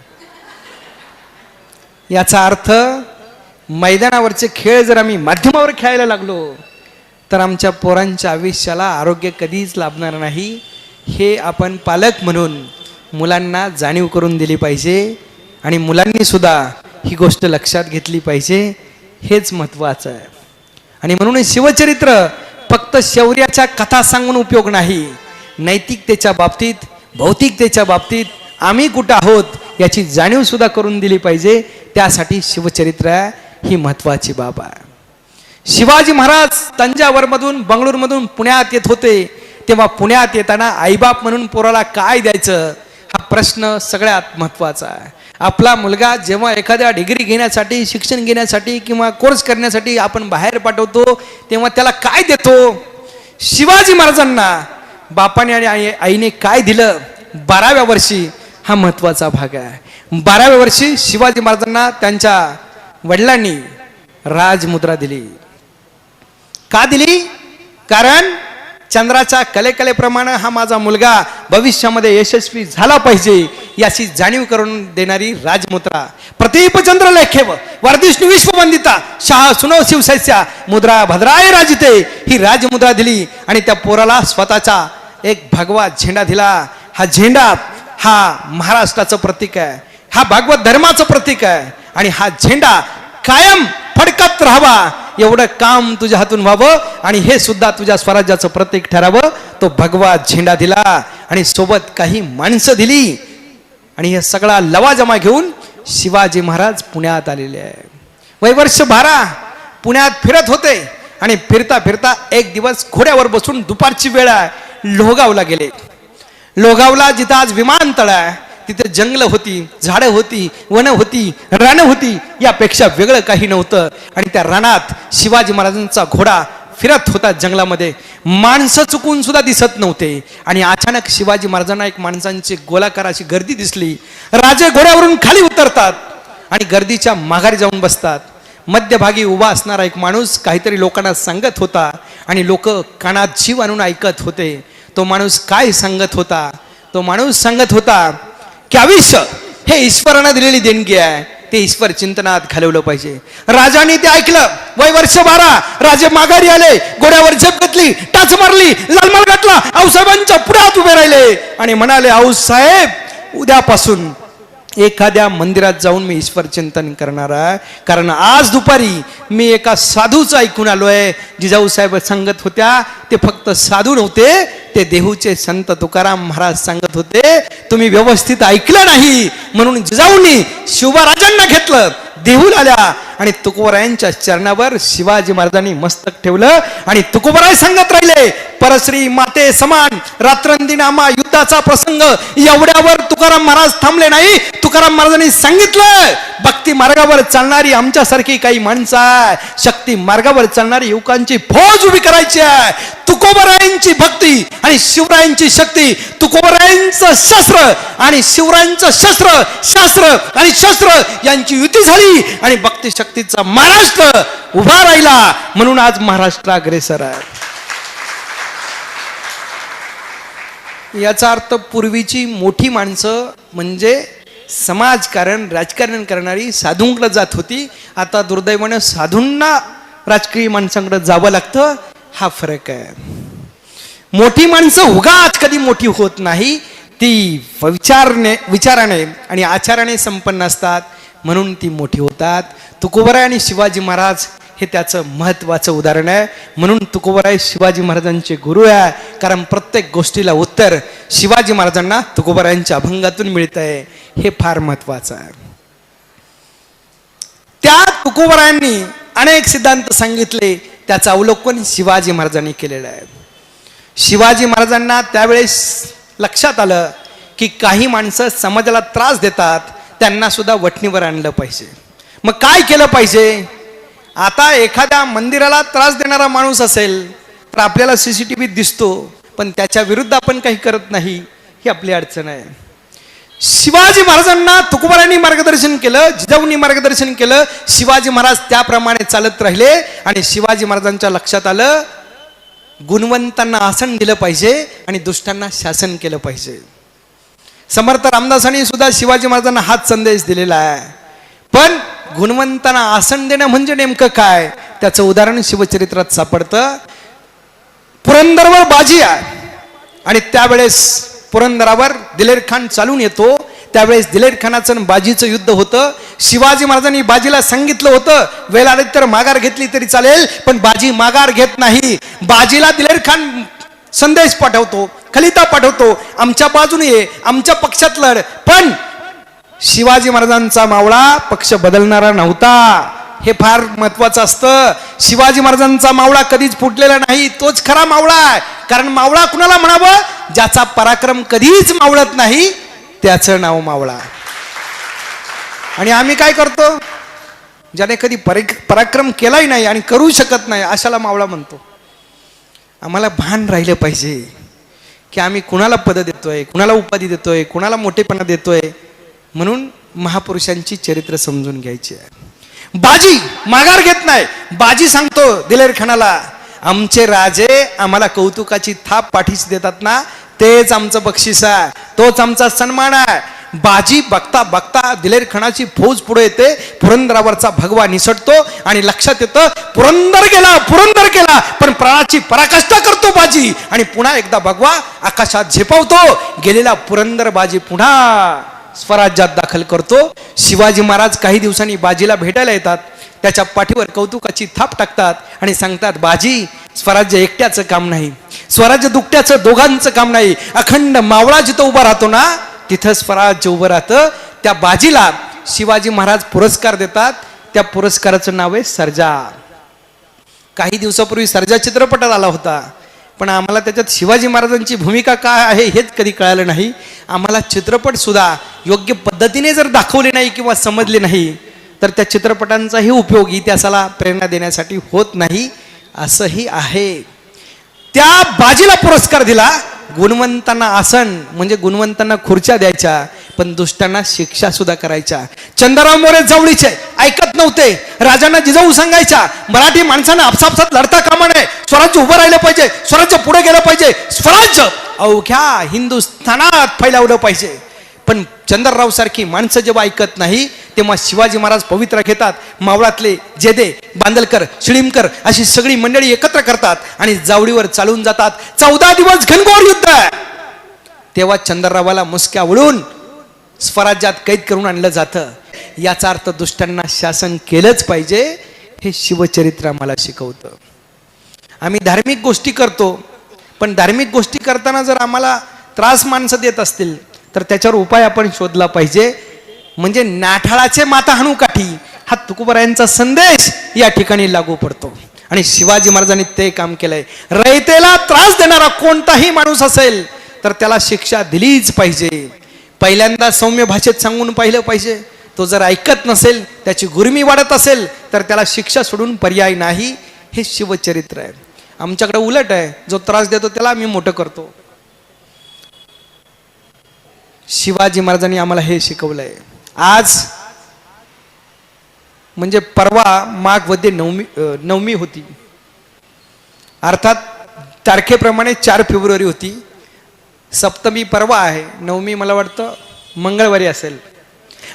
B: याचा अर्थ मैदानावरचे खेळ जर आम्ही माध्यमावर खेळायला लागलो तर आमच्या पोरांच्या आयुष्याला आरोग्य कधीच लाभणार नाही. हे आपण पालक म्हणून मुलांना जाणीव करून दिली पाहिजे आणि मुलांनी सुद्धा ही गोष्ट लक्षात घेतली पाहिजे. हेच महत्त्वाचं आहे. आणि म्हणून शिवचरित्र फक्त शौर्याच्या कथा सांगून उपयोग नाही. नैतिकतेच्या बाबतीत, भौतिकतेच्या बाबतीत आम्ही कुठं आहोत याची जाणीव सुद्धा करून दिली पाहिजे. त्यासाठी शिवचरित्र ही महत्त्वाची बाब आहे. शिवाजी महाराज तंजावरमधून, बंगळूरमधून पुण्यात येत होते तेव्हा पुण्यात येताना आईबाप म्हणून पोराला काय द्यायचं हा प्रश्न सगळ्यात महत्त्वाचा आहे. आपला मुलगा जेव्हा एखाद्या डिग्री घेण्यासाठी, शिक्षण घेण्यासाठी किंवा कोर्स करण्यासाठी आपण बाहेर पाठवतो तेव्हा त्याला काय देतो. शिवाजी महाराजांना बापाने आणि आईने काय दिलं 12व्या वर्षी हा महत्त्वाचा भाग आहे. 12व्या वर्षी शिवाजी महाराजांना त्यांच्या वडिलांनी राजमुद्रा दिली. का दिली. कारण चंद्राच्या कलेप्रमाणे हा माझा मुलगा भविष्यामध्ये यशस्वी झाला पाहिजे याची जाणीव करून देणारी राजमुद्रा. प्रतीप चंद्र लेखेव वर्धिष्णू विश्ववंदिता शाह सुनो शिवसैस्या मुद्रा भद्राय राजिते ही राजमुद्रा दिली. आणि त्या पोराला स्वतःचा एक भगवा झेंडा दिला. हा झेंडा हा महाराष्ट्राचं प्रतीक आहे, हा भागवत धर्माचं प्रतीक आहे. आणि हा झेंडा कायम फडकत राहावा एवढं काम तुझ्या हातून व्हावं आणि हे सुद्धा तुझ्या स्वराज्याचं प्रतीक ठरावं. तो भगवा झेंडा दिला आणि सोबत काही माणसं दिली. आणि हे सगळा लवाजमा घेऊन शिवाजी महाराज पुण्यात आलेले आहे. वर्ष 12 पुण्यात फिरत होते आणि फिरता फिरता एक दिवस घोड्यावर बसून दुपारची वेळ आहे लोहगावला गेले. लोगावला जिथं आज विमानतळ आहे तिथे जंगलं होती, झाडं होती, वन होती, रानं होती, यापेक्षा वेगळं काही नव्हतं. आणि त्या रानात शिवाजी महाराजांचा घोडा फिरत होता जंगलामध्ये. माणसं चुकून सुद्धा दिसत नव्हते. आणि अचानक शिवाजी महाराजांना एक माणसांची गोलाकार अशी गर्दी दिसली. राजे घोड्यावरून खाली उतरतात आणि गर्दीच्या माघारी जाऊन बसतात. मध्यभागी उभा असणारा एक माणूस काहीतरी लोकांना सांगत होता आणि लोक कानात जीव आणून ऐकत होते. तो माणूस काय सांगत होता? तो माणूस सांगत होता की आयुष्य हे ईश्वरानं दिलेली देणगी आहे, ते ईश्वर चिंतनात घालवलं पाहिजे. राजाने ते ऐकलं. वय वर्ष 12, राजे माघारी आले, घोड्यावर झेप घेतली, टाच मारली, लालमाल घातला, आऊसाहेबांच्या पुढ्यात उभे राहिले आणि म्हणाले, आऊसाहेब उद्यापासून एखाद्या मंदिरात जाऊन मी ईश्वर चिंतन करणार आहे. कारण आज दुपारी मी एका साधूचं ऐकून आलोय. जिजाऊ साहेब सांगत होत्या ते फक्त साधू नव्हते, ते देहूचे संत तुकाराम महाराज सांगत होते. तुम्ही व्यवस्थित ऐकलं नाही म्हणून जिजाऊंनी शिवराजांना घेतलं, देहूला आल्या आणि तुकोबरायांच्या चरणावर शिवाजी महाराजांनी मस्तक ठेवलं आणि तुकोबराय सांगत राहिले, परश्री माते समान रात्रंदिनामा युद्धाचा प्रसंग. एवढ्यावर तुकाराम महाराज थांबले नाही. तुकाराम महाराजांनी सांगितलं, भक्ती मार्गावर चालणारी आमच्यासारखी काही माणसं आहे, शक्ती मार्गावर चालणारी युवकांची फौज उभी करायची आहे. तुकोबरायांची भक्ती आणि शिवरायांची शक्ती, तुकोबरायांचं शस्त्र आणि शिवरायांचं शास्त्र आणि शस्त्र यांची युती झाली आणि भक्ती शक्तीचा महाराष्ट्र उभा राहिला. म्हणून आज महाराष्ट्र अग्रेसर आहे. याचा अर्थ पूर्वीची मोठी माणसं म्हणजे समाजकारण राजकारण करणारी साधूंकडे जात होती. आता दुर्दैवानं साधूंना राजकीय माणसांकडे जावं लागतं. हा फरक आहे. मोठी माणसं उगाच कधी मोठी होत नाही, ती विचाराने आणि आचाराने संपन्न असतात म्हणून ती मोठी होतात. तुकोबराय आणि शिवाजी महाराज हे त्याचं महत्त्वाचं उदाहरण आहे. म्हणून तुकोबराय शिवाजी महाराजांचे गुरु आहे. कारण प्रत्येक गोष्टीला उत्तर शिवाजी महाराजांना तुकोबरायांच्या अभंगातून मिळत आहे. हे फार महत्त्वाचं आहे. त्या तुकोबरायांनी अनेक सिद्धांत सांगितले, त्याचं अवलोकन शिवाजी महाराजांनी केलेलं आहे. शिवाजी महाराजांना त्यावेळेस लक्षात आलं की काही माणसं समाजाला त्रास देतात, त्यांना सुद्धा वठणीवर आणलं पाहिजे. मग काय केलं पाहिजे? आता एखाद्या मंदिराला त्रास देणारा माणूस असेल तर आपल्याला CCTV दिसतो, पण त्याच्या विरुद्ध आपण काही करत नाही, ही आपली अडचण आहे. शिवाजी महाराजांना तुकोबरायांनी मार्गदर्शन केलं, जिजाऊंनी मार्गदर्शन केलं. शिवाजी महाराज त्याप्रमाणे चालत राहिले आणि शिवाजी महाराजांच्या लक्षात आलं, गुणवंतांना आसन दिलं पाहिजे आणि दुष्टांना शासन केलं पाहिजे. समर्थ रामदासांनी सुद्धा शिवाजी महाराजांना हाच संदेश दिलेला आहे. पण गुणवंतांना आसन देणं म्हणजे नेमकं काय? त्याचं उदाहरण शिवचरित्रात सापडतं. पुरंदरवर बाजी आहे आणि त्यावेळेस पुरंदरावर दिलेर खान चालून येतो. त्यावेळेस दिलेर खानाचं आणि बाजीचं युद्ध होतं. शिवाजी महाराजांनी बाजीला सांगितलं होतं, वेळ आली तर माघार घेतली तरी चालेल, पण बाजी माघार घेत नाही. बाजीला दिलेर खान संदेश पाठवतो, खलिता पाठवतो, आमच्या बाजूने ये, आमच्या पक्षात लढ. पण शिवाजी महाराजांचा मावळा पक्ष बदलणारा नव्हता. हे फार महत्वाचं असतं. शिवाजी महाराजांचा मावळा कधीच फुटलेला नाही, तोच खरा मावळा आहे. कारण मावळा कुणाला म्हणावं? ज्याचा पराक्रम कधीच मावळत नाही, त्याचं नाव मावळा. आणि आम्ही काय करतो? ज्याने कधी पराक्रम केलाही नाही आणि करू शकत नाही अशाला मावळा म्हणतो. आम्हाला भान राहिलं पाहिजे की आम्ही कुणाला पद देतोय, कुणाला उपाधी देतोय, कुणाला मोठेपणा देतोय. म्हणून महापुरुषांची चरित्र समजून घ्यायची आहे. बाजी माघार घेत नाही. बाजी सांगतो दिलेर खानाला, आमचे राजे आम्हाला कौतुकाची थाप पाठीशी देतात ना, तेच आमचं बक्षीस आहे, तोच आमचा सन्मान आहे. बाजी बघता बघता दिलेर खानाची फौज पुढे येते. पुरंदरावरचा भगवा निसटतो आणि लक्षात येतं पुरंदर गेला, पण प्राणाची पराकाष्ठा करतो बाजी आणि पुन्हा एकदा भगवा आकाशात झेपावतो. गेलेला पुरंदर बाजी पुन्हा स्वराज्यात दाखल करतो. शिवाजी महाराज काही दिवसांनी बाजीला भेटायला येतात. त्याच्या पाठीवर कौतुकाची थाप टाकतात आणि सांगतात, बाजी स्वराज्य एकट्याचं काम नाही, स्वराज्य दुकट्याचं दोघांचं काम नाही. अखंड मावळा जिथं उभा राहतो ना, तिथं स्वराज्य उभं राहतं. त्या बाजीला शिवाजी महाराज पुरस्कार देतात. त्या पुरस्काराचं नाव आहे सर्जा. काही दिवसापूर्वी सर्जा चित्रपटात आला होता, पण आम्हाला त्याच्यात शिवाजी महाराजांची भूमिका काय आहे हेच कधी कळालं नाही. आम्हाला चित्रपट सुद्धा योग्य पद्धतीने जर दाखवले नाही किंवा समजले नाही तर त्या चित्रपटांचाही उपयोग इतिहासाला प्रेरणा देण्यासाठी होत नाही असंही आहे. त्या बाजीला पुरस्कार दिला. गुणवंतांना आसन म्हणजे गुणवंतांना खुर्च्या द्यायच्या, पण दुष्टांना शिक्षा सुद्धा करायच्या. चंद्रराव मोरे जवळीचे ऐकत नव्हते. राजांना जिजाऊ सांगायच्या मराठी माणसानं आपसापसात लढता कामा नये, स्वराज्य उभं राहिलं पाहिजे, स्वराज्य पुढे गेलं पाहिजे, स्वराज्य अवघ्या हिंदुस्थानात फैलावलं पाहिजे. पण चंद्रराव सारखी माणसं जेव्हा ऐकत नाही तेव्हा शिवाजी महाराज पवित्रा घेतात. मावळातले जेदे, बांदलकर, शिळीमकर अशी सगळी मंडळी एकत्र करतात आणि जावडीवर चालून जातात. 14 दिवस घनघोर युद्ध. तेव्हा चंद्ररावाला मुसक्या वळून स्वराज्यात कैद करून आणलं जातं. याचा अर्थ दुष्टांना शासन केलंच पाहिजे हे शिवचरित्र आम्हाला शिकवतं. आम्ही धार्मिक गोष्टी करतो, पण धार्मिक गोष्टी करताना जर आम्हाला त्रास माणसं देत असतील तर त्याच्यावर उपाय आपण शोधला पाहिजे. म्हणजे नाठाळाचे माता हाणू काठी हा तुकोबारायांचा संदेश या ठिकाणी लागू पडतो आणि शिवाजी महाराजांनी ते काम केलंय. रयतेला त्रास देणारा कोणताही माणूस असेल तर त्याला शिक्षा दिलीच पाहिजे. पहिल्यांदा सौम्य भाषेत सांगून पाहिलं पाहिजे. तो जर ऐकत नसेल, त्याची गुरमी वाढत असेल तर त्याला शिक्षा सोडून पर्याय नाही. हे शिवचरित्र आहे. आमच्याकडे उलट आहे, जो त्रास देतो त्याला आम्ही मोठं करतो. शिवाजी महाराजांनी आम्हाला हे शिकवलंय. आज म्हणजे परवा माघ वद्य नवमी होती, अर्थात तारखेप्रमाणे 4 फेब्रुवारी होती. सप्तमी परवा आहे, नवमी मला वाटतं मंगळवारी असेल.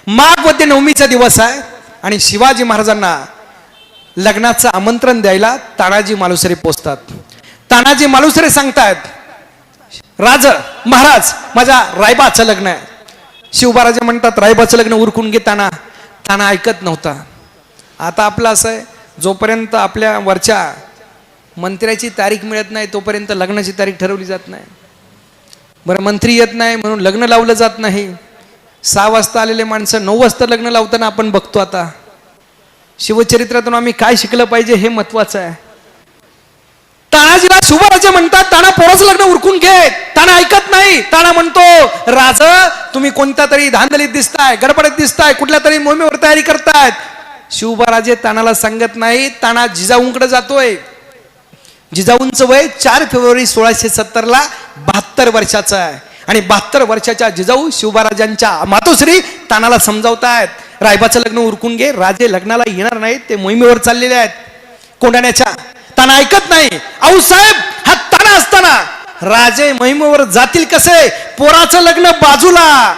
B: माघ वद्य नवमीचा दिवस आहे आणि शिवाजी महाराजांना लग्नाचं आमंत्रण द्यायला तानाजी मालुसरे पोचतात. तानाजी मालुसरे सांगतायत, राज महाराज माझ्या रायबाचं लग्न आहे. शिवबाराजे म्हणतात रायबाचं लग्न उरकून घे ताना. ताना ऐकत नव्हता. आता आपलं असं आहे, जोपर्यंत आपल्या वरच्या मंत्र्याची तारीख मिळत नाही तोपर्यंत लग्नाची तारीख ठरवली जात नाही. बरं, मंत्री येत नाही म्हणून लग्न लावलं जात नाही. 6 वाजता आलेले माणसं 9 वाजता लग्न लावताना आपण बघतो. आता शिवचरित्रातून आम्ही काय शिकलं पाहिजे हे महत्वाचं आहे. तानाजीला शिवराजे म्हणतात ताना पोराचं लग्न उरकून घे. ताना ऐकत नाही. ताना म्हणतो राज तुम्ही कोणत्या तरी धांदलीत दिसताय, गडबडीत दिसताय, कुठल्या तरी मोहिमेवर तयारी करतायत. शिवबाराजे तानाला सांगत नाही. ताना जिजाऊंकडे जातोय. जिजाऊंचं वय 4 फेब्रुवारी 1670 ला 72 वर्षाचं आहे आणि 72 वर्षाच्या जिजाऊ शिवबाराजांच्या मातोश्री तानाला समजावतायत रायबाचं लग्न उरकून घे. राजे लग्नाला येणार नाहीत, ते मोहिमेवर चाललेले आहेत कोंढाण्याच्या. ताना ऐकत नाही. आऊसाहेब हा ताना असताना राजे मोहिमेवर जातील कसे? पोराचं लग्न बाजूला.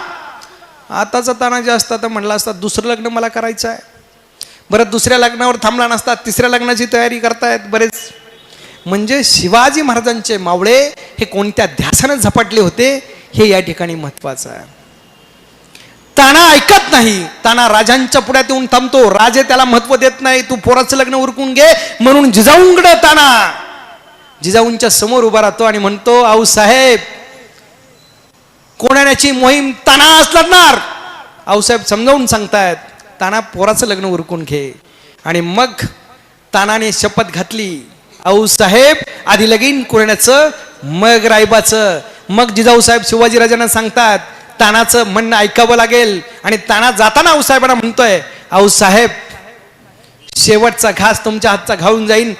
B: आताचा ताना जे असता तर म्हणला असता दुसरं लग्न मला करायचं आहे. बरं, दुसऱ्या लग्नावर थांबला नसता, तिसऱ्या लग्नाची तयारी करतायत बरेच. म्हणजे शिवाजी महाराजांचे मावळे हे कोणत्या ध्यासानं झपाटले होते हे या ठिकाणी महत्वाचं आहे. ताना ऐकत नाही. ताना राजांच्या पुढ्यात येऊन थांबतो. राजे त्याला महत्व देत नाही. तू पोराचं लग्न उरकून घे म्हणून जिजाऊंकडे ताना जिजाऊंच्या समोर उभा राहतो आणि म्हणतो आऊसाहेब कोणाण्याची मोहीम तानाच लढणार. आऊसाहेब समजावून सांगतायत ताना पोराचं लग्न उरकून घे. आणि मग तानाने शपथ घातली, आऊसाहेब आधी लगीन कोणाण्याचं मग रायबाचं. मग जिजाऊ साहेब शिवाजी राजांना सांगतात तानाचं म्हणणं ऐकावं लागेल. आणि ताना जाताना आऊसाहेबांना म्हणतोय आऊसाहेब शेवटचा घास तुमच्या हातचा घालून जाईन,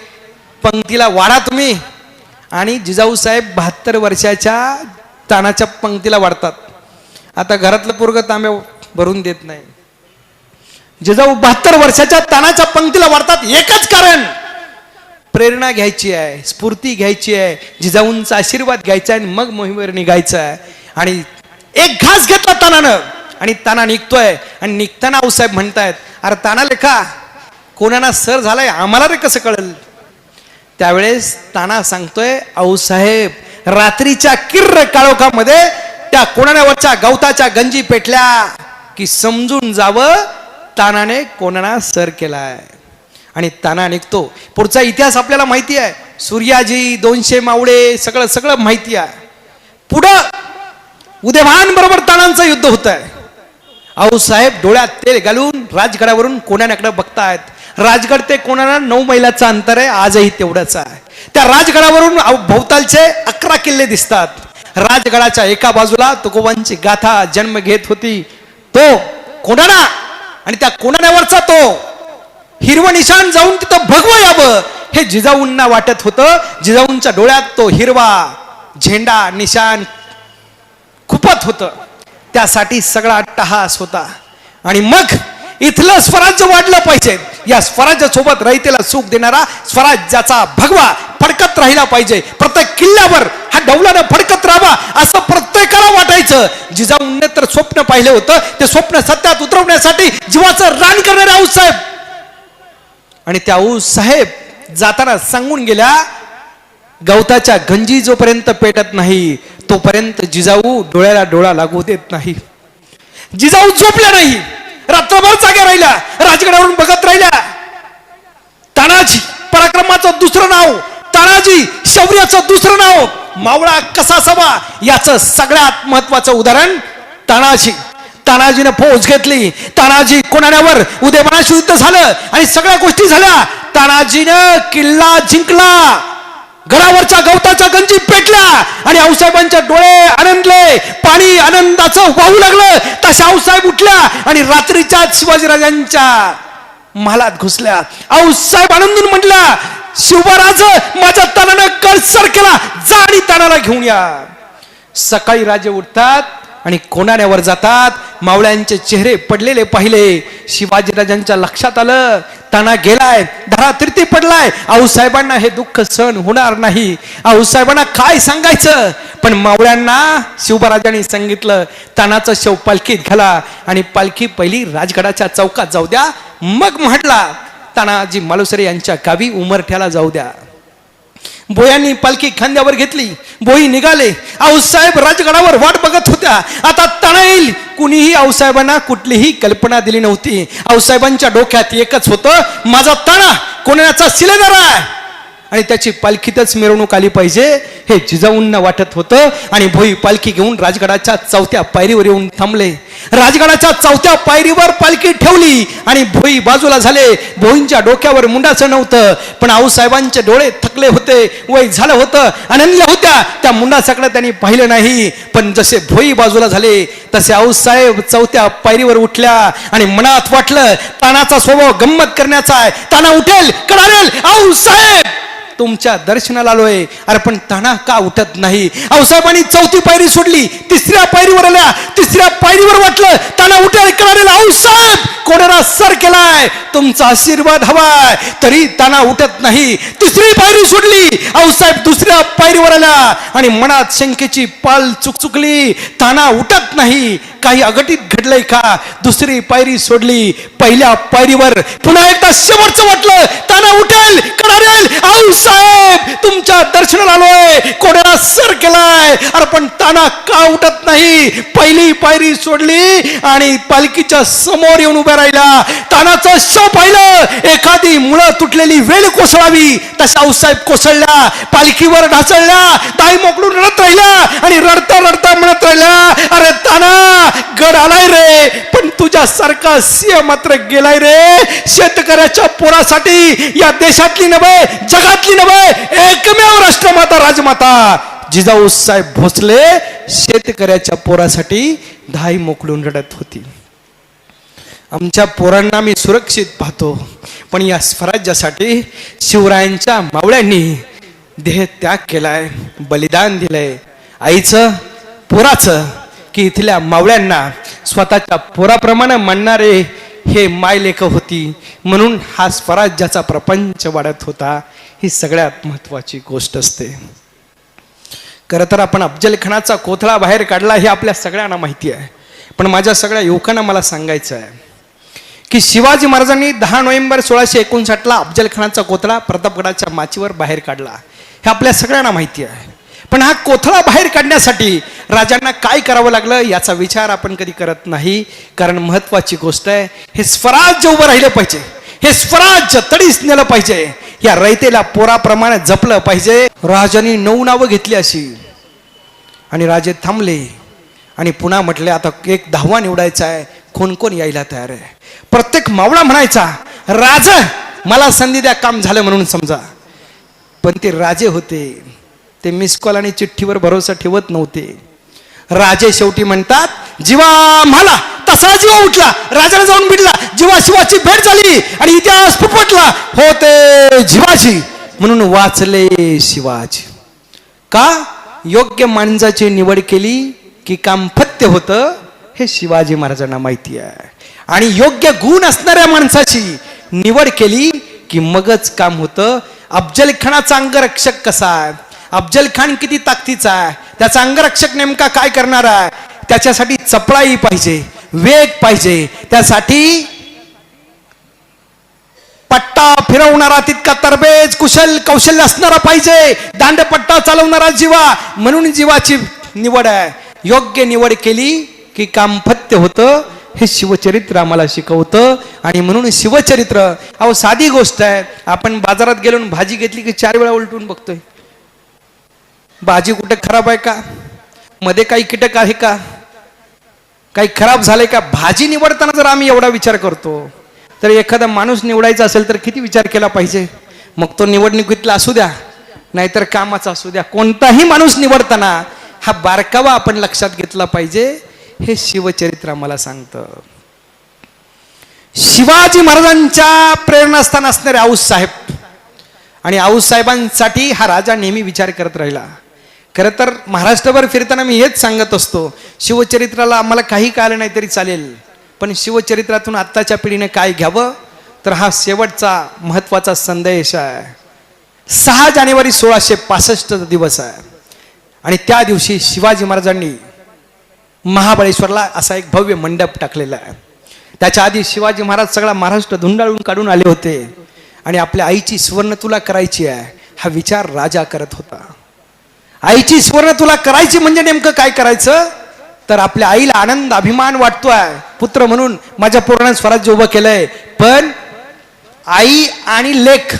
B: पंक्तीला वाढा तुम्ही. आणि जिजाऊ साहेब 72 वर्षाच्या तानाच्या पंक्तीला वाढतात. आता घरातलं पोरगं तांब्या भरून देत नाही. जिजाऊ 72 वर्षाच्या तानाच्या पंक्तीला वाढतात. एकच कारण, प्रेरणा घ्यायची आहे, स्फूर्ती घ्यायची आहे, जिजाऊंचा आशीर्वाद घ्यायचा आहे आणि मग मोहिमेवर निघायचं आहे. आणि एक घास घेतला तानानं आणि ताना निघतोय. आणि निघताना आऊसाहेब म्हणतायत अरे ताना लेखा कोणाला सर झालाय आम्हाला रे कसं कळल. त्यावेळेस ताना सांगतोय आऊसाहेब रात्रीच्या किर्र काळोखामध्ये त्या कोणावरच्या गवताच्या गंजी पेटल्या की समजून जावं तानाने कोणाला सर केलाय. आणि ताना निघतो. पुढचा इतिहास आपल्याला माहिती आहे. सूर्याजी 200 मावळे सगळं सगळं माहिती आहे. पुढं उदयभान बरोबर तानांचं युद्ध होत आहे. आऊसाहेब डोळ्यात तेल घालून राजगडावरून कोणाकडे बघतायत. राजगड ते कोणाला 9 मैलाचं अंतर आहे. आजही तेवढंच आहे. त्या राजगडावरून भोवतालचे 11 किल्ले दिसतात. राजगडाच्या एका बाजूला तुकोबांची गाथा जन्म घेत होती, तो कोंढाणा, आणि त्या कोंढाण्यावरचा तो हिरवं निशाण जाऊन तिथं भगवं यावं हे जिजाऊंना वाटत होतं. जिजाऊंच्या डोळ्यात तो हिरवा झेंडा निशाण खुपत होतं. त्यासाठी सगळा अट्टहास होता. आणि मग इथलं स्वराज्य वाढलं पाहिजे, या स्वराज्यासोबत रयतेला सुख देणारा स्वराज्याचा भगवा फडकत राहिला पाहिजे. प्रत्येक किल्ल्यावर हा डौलानं फडकत राहावा असं प्रत्येकाला वाटायचं. जिजाऊंनी तर स्वप्न पाहिलं होतं, ते स्वप्न सत्यात उतरवण्यासाठी जीवाचं रान करणारे आऊसाहेब, आणि त्या आऊसाहेब जाताना सांगून गेल्या, गवताच्या गंजी जोपर्यंत पेटत नाही तोपर्यंत जिजाऊ डोळ्याला डोळा लागू देत नाही. जिजाऊ झोपल्या नाही, रात्रभर जाग्या राहिल्या, राजगडावरून बघत राहिल्या. तानाजी पराक्रमाचं दुसरं नाव, तानाजी शौर्याचं दुसरं नाव, मावळा कसा असावा याचं सगळ्यात महत्वाचं उदाहरण तानाजी. तानाजीनं फौज घेतली, तानाजी कोणाण्यावर उदयमानाशी युद्ध झालं आणि सगळ्या गोष्टी झाल्या. तानाजीनं किल्ला जिंकला, गडावरच्या गवताच्या गंजी पेटल्या आणि आऊसाहेबांचे डोळे आनंदले, पाणी आनंदाचं वाहू लागलं. तशा आऊसाहेब उठल्या आणि रात्रीच्या शिवाजीराजांच्या महालात घुसल्या. आऊसाहेब आनंदून म्हटल्या, शिवराज माझ्या तानानं गड सर केला, जा आणि तानाला घेऊन या. सकाळी राजे उठतात आणि कोंढाण्यावर जातात. मावळ्यांचे चेहरे पडलेले पाहिले. शिवाजीराजांच्या लक्षात आलं, ताना गेलाय, धरातीर्थी पडलाय, आऊसाहेबांना हे दुःख सहन होणार नाही. आऊसाहेबांना काय सांगायचं, पण मावळ्यांना शिवराजांनी सांगितलं, तानाचं शव पालखीत घाला आणि पालखी पहिली राजगडाच्या चौकात जाऊ द्या. मग म्हटला, तानाजी मालुसरे यांच्या गावी उमरठ्याला जाऊ द्या. भोयांनी पालखी खांद्यावर घेतली, भोई निघाले. आऊसाहेब राजगडावर वाट बघत होत्या, आता ताना येईल. कुणीही आऊसाहेबांना कुठलीही कल्पना दिली नव्हती. आऊसाहेबांच्या डोक्यात एकच होतं, माझा ताना कोणाचा शिलेदार आहे आणि त्याची पालखीतच मिरवणूक आली पाहिजे हे जिजाऊंना वाटत होतं. आणि भोई पालखी घेऊन राजगडाच्या 4थ्या पायरीवर येऊन थांबले. राजगडाच्या 4थ्या पायरीवर पालखी ठेवली आणि भोई बाजूला झाले. भोईंच्या डोक्यावर मुंडाचं नव्हतं, पण आऊसाहेबांचे डोळे थकले होते, वय झालं होतं, अनन्या होत्या. त्या मुंडासाकडे त्यांनी पाहिलं नाही. पण जसे भोई बाजूला झाले तसे आऊसाहेब 4थ्या पायरीवर उठल्या आणि मनात वाटलं, तानाचा स्वभाव गंमत करण्याचा आहे, ताना उठेल, कडारेल. आऊसाहेब तुमच्या दर्शनाला आलोय. अरे पण ताना का उठत नाही? आऊसाहेबांनी 4थी पायरी सोडली, 3ऱ्या पायरीवर आल्या. 3ऱ्या पायरीवर वाटलं ताना उठेल, कडारेल. आऊसाहेब कोणाला सर केलाय, तुमचा आशीर्वाद हवाय, तरी ताना उठत नाही. 3री पायरी सोडली, आऊसाहेब 2ऱ्या पायरीवर आल्या आणि मनात शंकेची पाल चुकचुकली, ताना उठत नाही. काही अघटित घडलंय का? 2री पायरी सोडली, पहिल्या पायरीवर पुन्हा एकदा शेवटचं वाटलं, ताना उठेल, कडारेल. आऊसाहेब तुमच्या दर्शनाला आलोय, कोणाला सर केलाय. अरे पण ताना का उठत नाही? पहिली पायरी सोडली आणि पालखीच्या समोर येऊन उभ्या राहिला. तानाचं शव पाहिलं, एखादी मुळं तुटलेली वेळ कोसळावी तशा आऊसाहेब कोसळल्या, पालखीवर ढासळल्या, दाई मोकळून रडत राहिल्या आणि रडता रडता म्हणत राहिल्या, अरे ताना गड आलाय रे, पण तुझ्यासारखा सिंह मात्र गेलाय रे. शेतकऱ्याच्या पोरासाठी, या देशातली नव्हे, जगातली नव्हे, एकमेव राष्ट्रमाता राजमाता जिजाऊ साहेब भोसले शेतकऱ्याच्या पोरासाठी धाई मोकळून रडत होती. आमच्या पोरांना मी सुरक्षित पाहतो, पण या स्वराज्यासाठी शिवरायांच्या मावळ्यांनी देह त्याग केलाय, बलिदान दिलंय. आईचं, पोराचं, की इथल्या मावळ्यांना स्वतःच्या पोराप्रमाणे मानणारे हे मायलेख होती. म्हणून हा स्वराज्याचा प्रपंच वाढत होता. ही सगळ्यात महत्वाची गोष्ट असते. खरं तर आपण अफजल खानाचा कोथळा बाहेर काढला हे आपल्या सगळ्यांना माहिती आहे, पण माझ्या सगळ्या युवकांना मला सांगायचं आहे की शिवाजी महाराजांनी 10 नोव्हेंबर 1659 अफजल खानाचा कोथळा प्रतापगडाच्या माचीवर बाहेर काढला हे आपल्या सगळ्यांना माहिती आहे. पण हा कोथळा बाहेर काढण्यासाठी राजांना काय करावं लागलं याचा विचार आपण कधी करत नाही. कारण महत्वाची गोष्ट आहे, हे स्वराज्य उभं राहिलं पाहिजे, हे स्वराज्य तडीस नेलं पाहिजे, या रयतेला पोराप्रमाणे जपलं पाहिजे. राजांनी 9 नावं घेतली अशी आणि राजे थांबले आणि पुन्हा म्हटले, आता एक 10वा निवडायचा आहे, कोण कोण यायला तयार आहे. प्रत्येक मावळा म्हणायचा, राजा मला संधी द्या, काम झालं म्हणून समजा. पण ते राजे होते, ते मिस कॉल आणि चिठ्ठीवर भरोसा ठेवत नव्हते. राजे शेवटी म्हणतात जीवा म्हाला, तसा जीवा उठला, राजाला जाऊन भिडला, जीवा शिवाची भेट झाली आणि इतिहास फुटफुटला, होते जीवाची म्हणून वाचले शिवाजी. का? योग्य माणसाची निवड केली की काम फत्य होतं हे शिवाजी महाराजांना माहिती आहे. आणि योग्य गुण असणाऱ्या माणसाची निवड केली की मगच काम होतं. अफजल खानाचा अंगरक्षक कसा आहे, अफजल खान किती ताकदीचा आहे, त्याचा अंगरक्षक नेमका काय करणार आहे, त्याच्यासाठी चपळाई पाहिजे, वेग पाहिजे, त्यासाठी पट्टा फिरवणारा तितका तरबेज कुशल कौशल्य असणारा पाहिजे, दांडपट्टा चालवणारा जीवा. म्हणून जीवाची निवड आहे. योग्य निवड केली की काम फत्य होतं हे शिवचरित्र आम्हाला शिकवतं. आणि म्हणून शिवचरित्र अहो साधी गोष्ट आहे. आपण बाजारात गेलो भाजी घेतली की 4 वेळा उलटून बघतोय, भाजी कुठे खराब आहे का, मध्ये काही कीटक आहे का, काही खराब झालंय का. भाजी निवडताना जर आम्ही एवढा विचार करतो तर एखादा माणूस निवडायचा असेल तर किती विचार केला पाहिजे. मग तो निवडणुकीतला असू द्या नाहीतर कामाचा असू द्या, कोणताही माणूस निवडताना हा बारकावा आपण लक्षात घेतला पाहिजे. हे शिवचरित्र आम्हाला सांगतं. शिवाजी महाराजांच्या प्रेरणास्थान असणारे आऊसाहेब, आणि आऊसाहेबांसाठी हा राजा नेहमी विचार करत राहिला. खरं तर महाराष्ट्रभर फिरताना मी हेच सांगत असतो, शिवचरित्राला आम्हाला काही कळलं नाही तरी चालेल, पण शिवचरित्रातून आत्ताच्या पिढीने काय घ्यावं तर हा शेवटचा महत्वाचा संदेश आहे. 6 जानेवारी 1665 दिवस आहे आणि त्या दिवशी शिवाजी महाराजांनी महाबळेश्वरला असा एक भव्य मंडप टाकलेला आहे. त्याच्या आधी शिवाजी महाराज सगळा महाराष्ट्र धुंडाळून काढून आले होते आणि आपल्या आईची सुवर्ण तुला करायची आहे हा विचार राजा करत होता. आईची सुवर्ण तुला करायची म्हणजे नेमकं काय करायचं तर आपल्या आईला आनंद अभिमान वाटतोय, पुत्र म्हणून माझ्या पूर्ण स्वराज्य उभं केलंय. पण आई आणि लेक,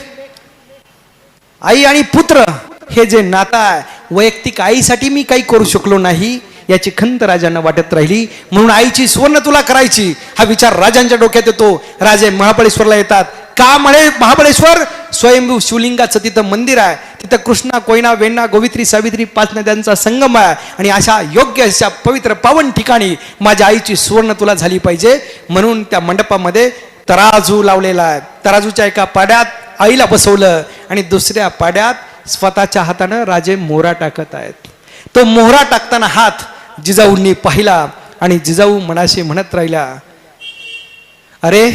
B: आई आणि पुत्र हे जे नातं आहे, वैयक्तिक आईसाठी मी काही करू शकलो नाही याची खंत राजांना वाटत राहिली. म्हणून आईची सुवर्ण तुला करायची हा विचार राजांच्या डोक्यात येतो. राजे महाबळेश्वरला येतात. का म्हणे महाबळेश्वर? स्वयंभू शिवलिंगाचं तिथं मंदिर आहे, तिथं कृष्णा, कोयना, वेण्णा, गोवित्री, सावित्री 5 नद्यांचा संगम आहे आणि अशा योग्य अशा पवित्र पावन ठिकाणी माझ्या आईची सुवर्ण तुला झाली पाहिजे. म्हणून त्या मंडपामध्ये तराजू लावलेला आहे. तराजूच्या एका पाड्यात आईला बसवलं आणि दुसऱ्या पाड्यात स्वतःच्या हातानं राजे मोहरा टाकत आहेत. तो मोहरा टाकताना हात जिजाऊंनी पाहिला आणि जिजाऊ मनाशी म्हणत राहिल्या, अरे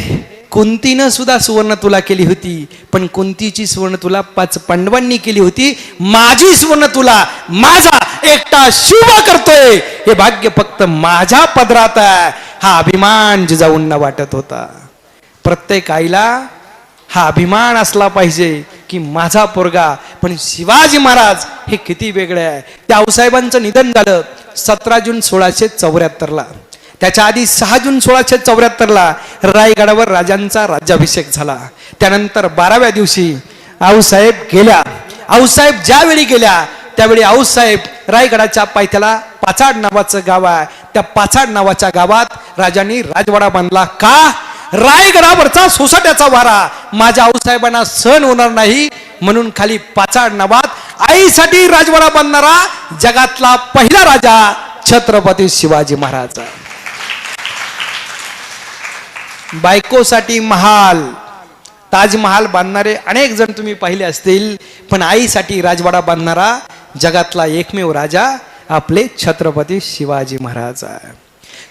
B: कुंतीनं सुद्धा सुवर्ण तुला केली होती, पण कुंतीची सुवर्ण तुला 5 पांडवांनी केली होती. माझी सुवर्ण तुला माझा एकटा शिव करतोय, हे भाग्य फक्त माझ्या पदरात आहे. हा अभिमान जिजाऊंना वाटत होता. प्रत्येक आईला हा अभिमान असला पाहिजे की माझा पोरगा. पण शिवाजी महाराज हे किती वेगळे आहे. त्या आऊसाहेबांचं निधन झालं 17 जून 1674ला. त्याच्या आधी 6 जून 1674ला रायगडावर राजांचा राज्याभिषेक झाला. त्यानंतर 12व्या दिवशी आऊसाहेब गेल्या. आऊसाहेब ज्यावेळी गेल्या त्यावेळी आऊसाहेब रायगडाच्या पायथ्याला पाचाड नावाचं गाव आहे, त्या पाचाड नावाच्या गावात राजांनी राजवाडा बांधला. का? रायगडावरचा सोसाट्याचा वारा माझ्या आऊसाहेबांना सहन होणार नाही म्हणून खाली पाचाड नावात आईसाठी राजवाडा बांधणारा जगातला पहिला राजा छत्रपती शिवाजी महाराज. बायकोसाठी महाल, ताजमहाल बांधणारे अनेक जण तुम्ही पाहिले असतील, पण आईसाठी राजवाडा बांधणारा जगातला एकमेव राजा आपले छत्रपती शिवाजी महाराज आहे.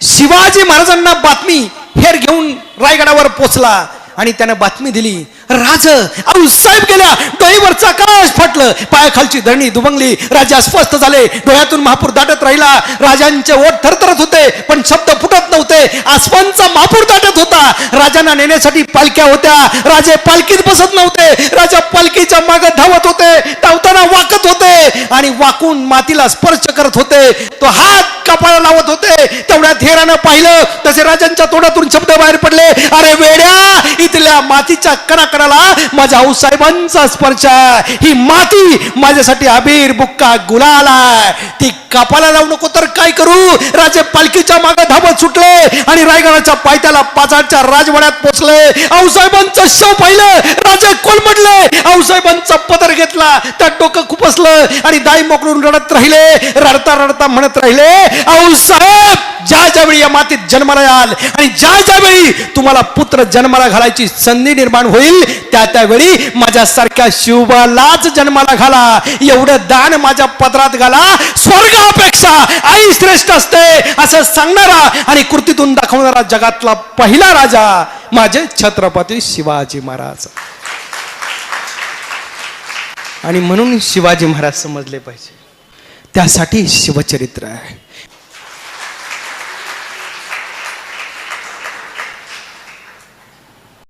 B: शिवाजी महाराजांना बातमी हेर घेऊन रायगडावर पोचला आणि त्याने बातमी दिली, राज आऊसाहेब गेल्या. डोईवरचा आकाश फाटलं, पायाखालची धरणी दुबंगली. राजे अस्वस्थ झाले, डोळ्यातून महापूर दाटत राहिला. राजांचे ओठ थरथरत होते पण शब्द फुटत नव्हते. आसमानचा महापूर दाटत होता. राजांना नेण्यासाठी पालख्या होत्या. राजे पालखीत बसत नव्हते. राजा पालखीच्या मागे धावत होते, धावताना वाकत होते. आणि वाकून मातीला स्पर्श करत होते. तो हात कपाळाला लावत होते. तेवढ्यात हेरानं पाहिलं, तसे राजांच्या तोंडातून शब्द बाहेर पडले, अरे वेड्या, इथल्या मातीच्या कणाकणाला माझ्या आऊसाहेबांचा स्पर्श आहे. ही माती माझ्यासाठी अबीर बुक्का गुलाल आहे. ती कपाळाला लावू नको तर काय करू? राजे पालखीच्या मागे धावत सुटले आणि रायगडाच्या पायथ्याला पाचाडच्या राजवाड्यात पोचले. आऊसाहेबांचं शव पाहिलं, राजे कोलमडले. आऊसाहेबांचा पदर घेतला, त्यात डोकं खुपसलं आणि दाई मोकळून रडत राहिले. रडता रडता म्हणत राहिले, आऊसाहेब, ज्या ज्यावेळी या मातीत जन्माला याल आणि ज्या ज्यावेळी तुम्हाला पुत्र जन्माला घालायची संधी निर्माण होईल, त्या त्यावेळी माझ्यासारख्या शिवबालाच जन्माला घाला. एवढं दान माझ्या पदरात घाला. स्वर्गापेक्षा आई श्रेष्ठ असते असं सांगणारा आणि कृतीतून दाखवणारा जगातला पहिला राजा माझे छत्रपती शिवाजी महाराज. आणि म्हणून शिवाजी महाराज समजले पाहिजे. त्यासाठी शिवचरित्र आहे.